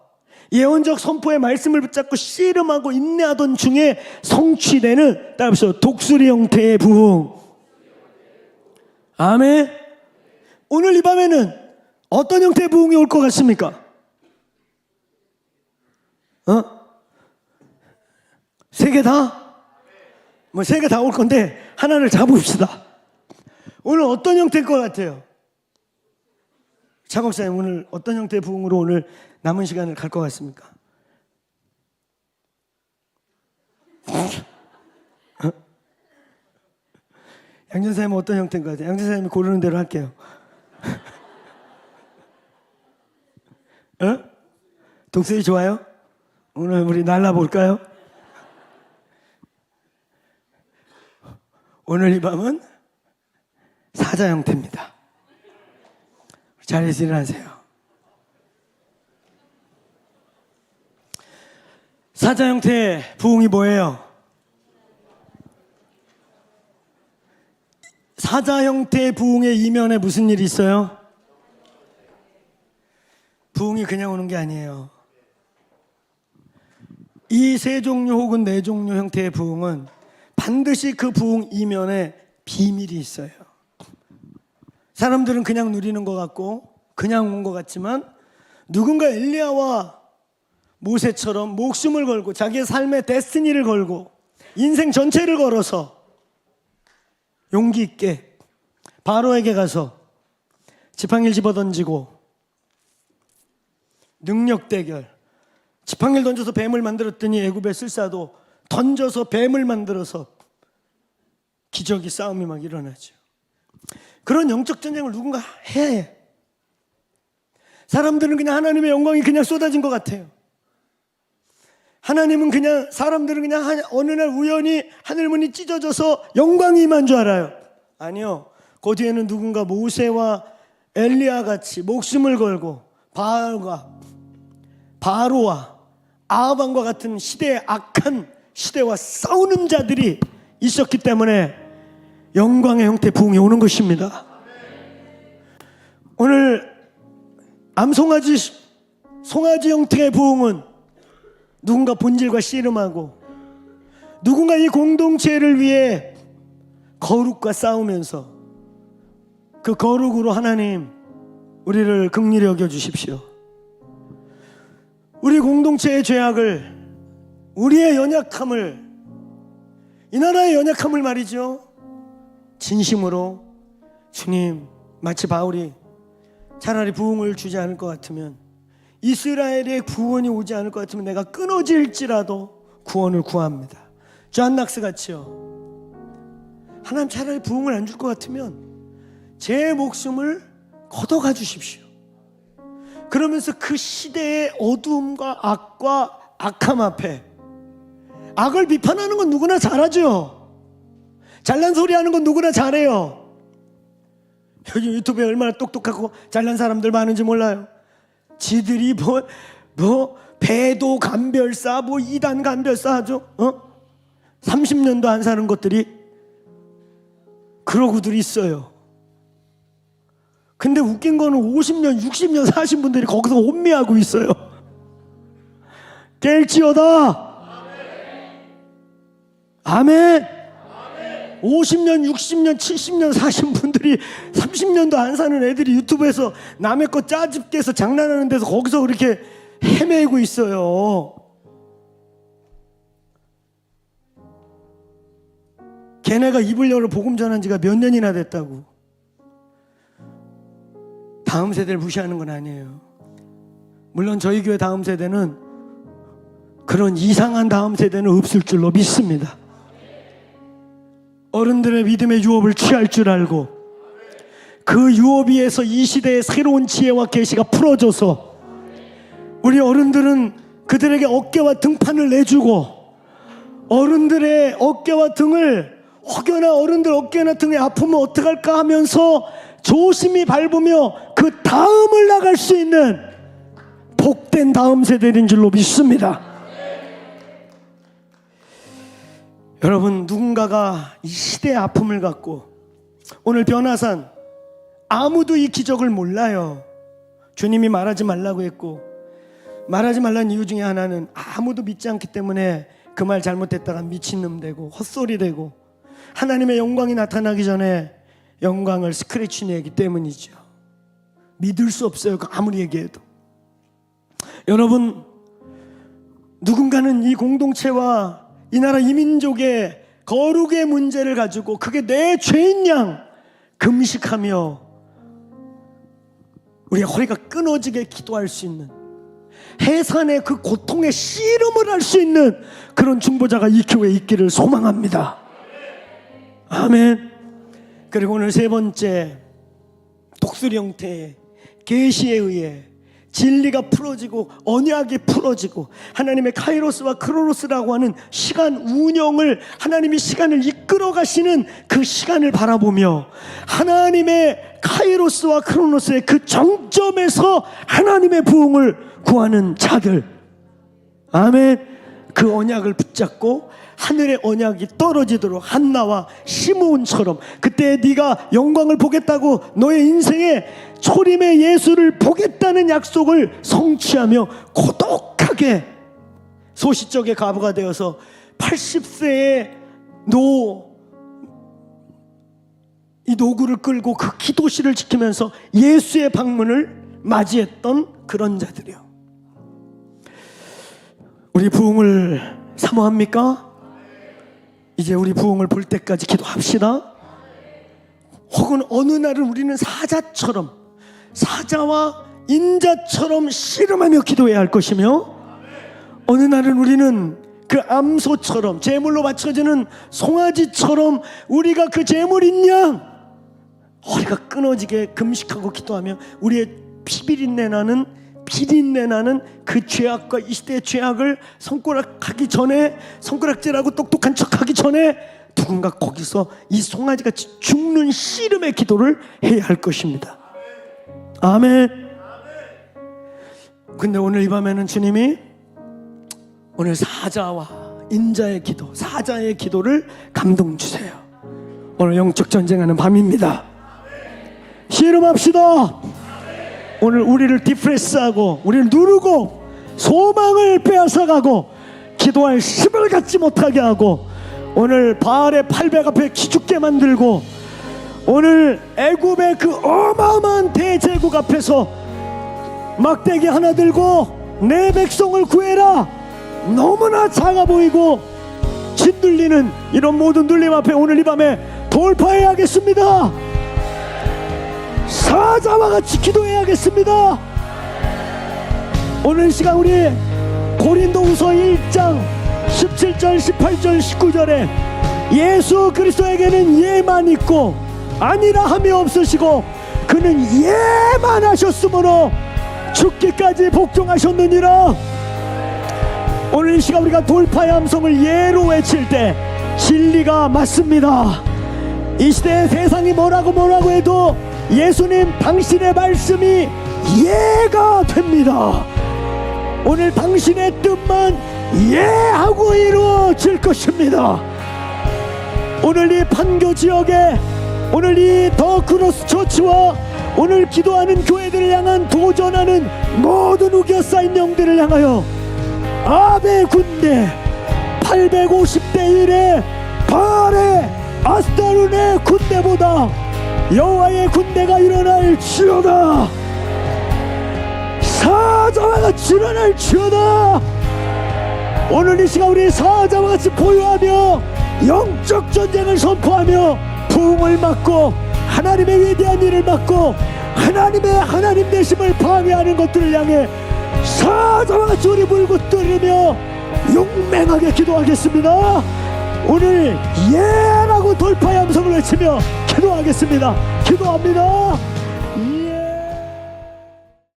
예언적 선포의 말씀을 붙잡고 씨름하고 인내하던 중에 성취되는, 따라서 독수리 형태의 부흥. 아멘. 오늘 이 밤에는 어떤 형태의 부흥이 올 것 같습니까? 세 개 다? 뭐 세 개 다 올 건데 하나를 잡읍시다. 오늘 어떤 형태일 것 같아요? 장목사님, 오늘 어떤 형태의 부흥으로 오늘 남은 시간을 갈 것 같습니까? 양전사님은 어떤 형태인 것 같아요? 양전사님이 고르는 대로 할게요. 독수리 좋아요? 오늘 우리 날라볼까요? 오늘 이 밤은 사자 형태입니다. 자리에서 일어나세요. 사자 형태의 부흥이 뭐예요? 사자 형태의 부흥의 이면에 무슨 일이 있어요? 부흥이 그냥 오는 게 아니에요. 이 세 종류 혹은 네 종류 형태의 부흥은 반드시 그 부흥 이면에 비밀이 있어요. 사람들은 그냥 누리는 것 같고 그냥 온 것 같지만 누군가 엘리야와 모세처럼 목숨을 걸고 자기의 삶의 데스티니를 걸고 인생 전체를 걸어서 용기 있게 바로에게 가서 지팡이를 집어던지고 능력 대결, 지팡이를 던져서 뱀을 만들었더니 애굽의 술사도 던져서 뱀을 만들어서 기적이 싸움이 막 일어나죠. 그런 영적 전쟁을 누군가 해야 해. 사람들은 그냥 하나님의 영광이 그냥 쏟아진 것 같아요. 하나님은 그냥, 사람들은 그냥 어느 날 우연히 하늘문이 찢어져서 영광이 임한 줄 알아요. 아니요. 그 뒤에는 누군가 모세와 엘리야 같이 목숨을 걸고 바로와 아합왕과 같은 시대의 악한 시대와 싸우는 자들이 있었기 때문에 영광의 형태 부흥이 오는 것입니다. 오늘 송아지 형태의 부흥은 누군가 본질과 씨름하고 누군가 이 공동체를 위해 거룩과 싸우면서 그 거룩으로 하나님 우리를 긍휼히 여겨주십시오. 우리 공동체의 죄악을, 우리의 연약함을, 이 나라의 연약함을 말이죠, 진심으로 주님, 마치 바울이 차라리 부흥을 주지 않을 것 같으면, 이스라엘의 구원이 오지 않을 것 같으면 내가 끊어질지라도 구원을 구합니다. 존 낙스 같이요. 하나님 차라리 부흥을 안 줄 것 같으면 제 목숨을 걷어가 주십시오. 그러면서 그 시대의 어두움과 악과 악함 앞에, 악을 비판하는 건 누구나 잘하죠. 잘난 소리 하는 건 누구나 잘해요. 여기 유튜브에 얼마나 똑똑하고 잘난 사람들 많은지 몰라요. 지들이 배도 간별사, 이단 간별사 하죠. 30년도 안 사는 것들이 그러고들 있어요. 근데 웃긴 거는 50년, 60년 사신 분들이 거기서 혼미하고 있어요. 깰지어다. 아멘. 50년, 60년, 70년 사신 분들이 30년도 안 사는 애들이 유튜브에서 남의 거 짜집게해서 장난하는 데서 거기서 그렇게 헤매고 있어요. 걔네가 입을 열어 복음 전한 지가 몇 년이나 됐다고. 다음 세대를 무시하는 건 아니에요. 물론 저희 교회 다음 세대는, 그런 이상한 다음 세대는 없을 줄로 믿습니다. 어른들의 믿음의 유업을 취할 줄 알고 그 유업 위에서 이 시대의 새로운 지혜와 계시가 풀어져서 우리 어른들은 그들에게 어깨와 등판을 내주고, 어른들의 어깨와 등을, 혹여나 어른들 어깨나 등에 아프면 어떡할까 하면서 조심히 밟으며 그 다음을 나갈 수 있는 복된 다음 세대인 줄로 믿습니다. 여러분, 누군가가 이 시대의 아픔을 갖고, 오늘 변화산 아무도 이 기적을 몰라요. 주님이 말하지 말라고 했고, 말하지 말라는 이유 중에 하나는 아무도 믿지 않기 때문에 그 말 잘못했다가 미친놈 되고 헛소리 되고 하나님의 영광이 나타나기 전에 영광을 스크래치 내기 때문이죠. 믿을 수 없어요, 아무리 얘기해도. 여러분, 누군가는 이 공동체와 이 나라 이민족의 거룩의 문제를 가지고 그게 내 죄인 양 금식하며 우리의 허리가 끊어지게 기도할 수 있는, 해산의 그 고통의 씨름을 할 수 있는 그런 중보자가 이 교회에 있기를 소망합니다. 아멘. 그리고 오늘 세 번째, 독수리 형태의 계시에 의해 진리가 풀어지고 언약이 풀어지고 하나님의 카이로스와 크로노스라고 하는 시간 운영을, 하나님이 시간을 이끌어 가시는 그 시간을 바라보며 하나님의 카이로스와 크로노스의 그 정점에서 하나님의 부흥을 구하는 자들, 아멘. 그 언약을 붙잡고 하늘의 언약이 떨어지도록 한나와 시므온처럼 그때 네가 영광을 보겠다고 너의 인생에 초림의 예수를 보겠다는 약속을 성취하며 고독하게 소시적의 과부가 되어서 80세의 이 노구를 끌고 그 기도실을 지키면서 예수의 방문을 맞이했던 그런 자들이요. 우리 부흥을 사모합니까? 이제 우리 부흥을 볼 때까지 기도합시다. 혹은 어느 날은 우리는 사자와 인자처럼 씨름하며 기도해야 할 것이며, 어느 날은 우리는 그 암소처럼 제물로 바쳐지는 송아지처럼 우리가 그 제물인 양 허리가 끊어지게 금식하고 기도하며 우리의 비린내 나는 그 죄악과 이 시대의 죄악을 손가락질하고 똑똑한 척하기 전에 누군가 거기서 이 송아지가 죽는 씨름의 기도를 해야 할 것입니다. 아멘. 근데 오늘 이 밤에는 주님이 오늘 사자와 인자의 기도, 사자의 기도를 감동 주세요. 오늘 영적 전쟁하는 밤입니다. 씨름합시다. 오늘 우리를 디프레스하고 우리를 누르고 소망을 빼앗아가고 기도할 힘을 갖지 못하게 하고 오늘 바알의 800 앞에 기죽게 만들고 오늘 애굽의 그 어마어마한 대제국 앞에서 막대기 하나 들고 내 백성을 구해라, 너무나 작아 보이고 짓눌리는 이런 모든 눌림 앞에 오늘 이 밤에 돌파해야겠습니다. 사자와 같이 기도해야겠습니다. 오늘 시간 우리 고린도후서 1장 17절 18절 19절에 예수 그리스도에게는 예만 있고 아니라 함이 없으시고 그는 예만 하셨으므로 죽기까지 복종하셨느니라. 오늘 이 시간 우리가 돌파의 함성을 예로 외칠 때 진리가 맞습니다. 이 시대의 세상이 뭐라고 해도 예수님 당신의 말씀이 예가 됩니다. 오늘 당신의 뜻만 예하고 이루어질 것입니다. 오늘 이 판교 지역에 오늘 이 더 크로스 처치와 오늘 기도하는 교회들을 향한 도전하는 모든 우겨싸인 영들을 향하여 아베 군대 850대 1의 바알의 아스타룬의 군대보다 여호와의 군대가 일어날지어다. 사자와 같이 일어날지어다. 오늘 이 시간 우리 사자와 같이 보유하며 영적 전쟁을 선포하며 부흥을 막고 하나님의 위대한 일을 막고 하나님의 하나님 되심을 방해하는 것들을 향해 사자와 같이 우리 물고 뜨르며 용맹하게 기도하겠습니다. 오늘 예라고 돌파의 함성을 외치며 기도하겠습니다. 기도합니다.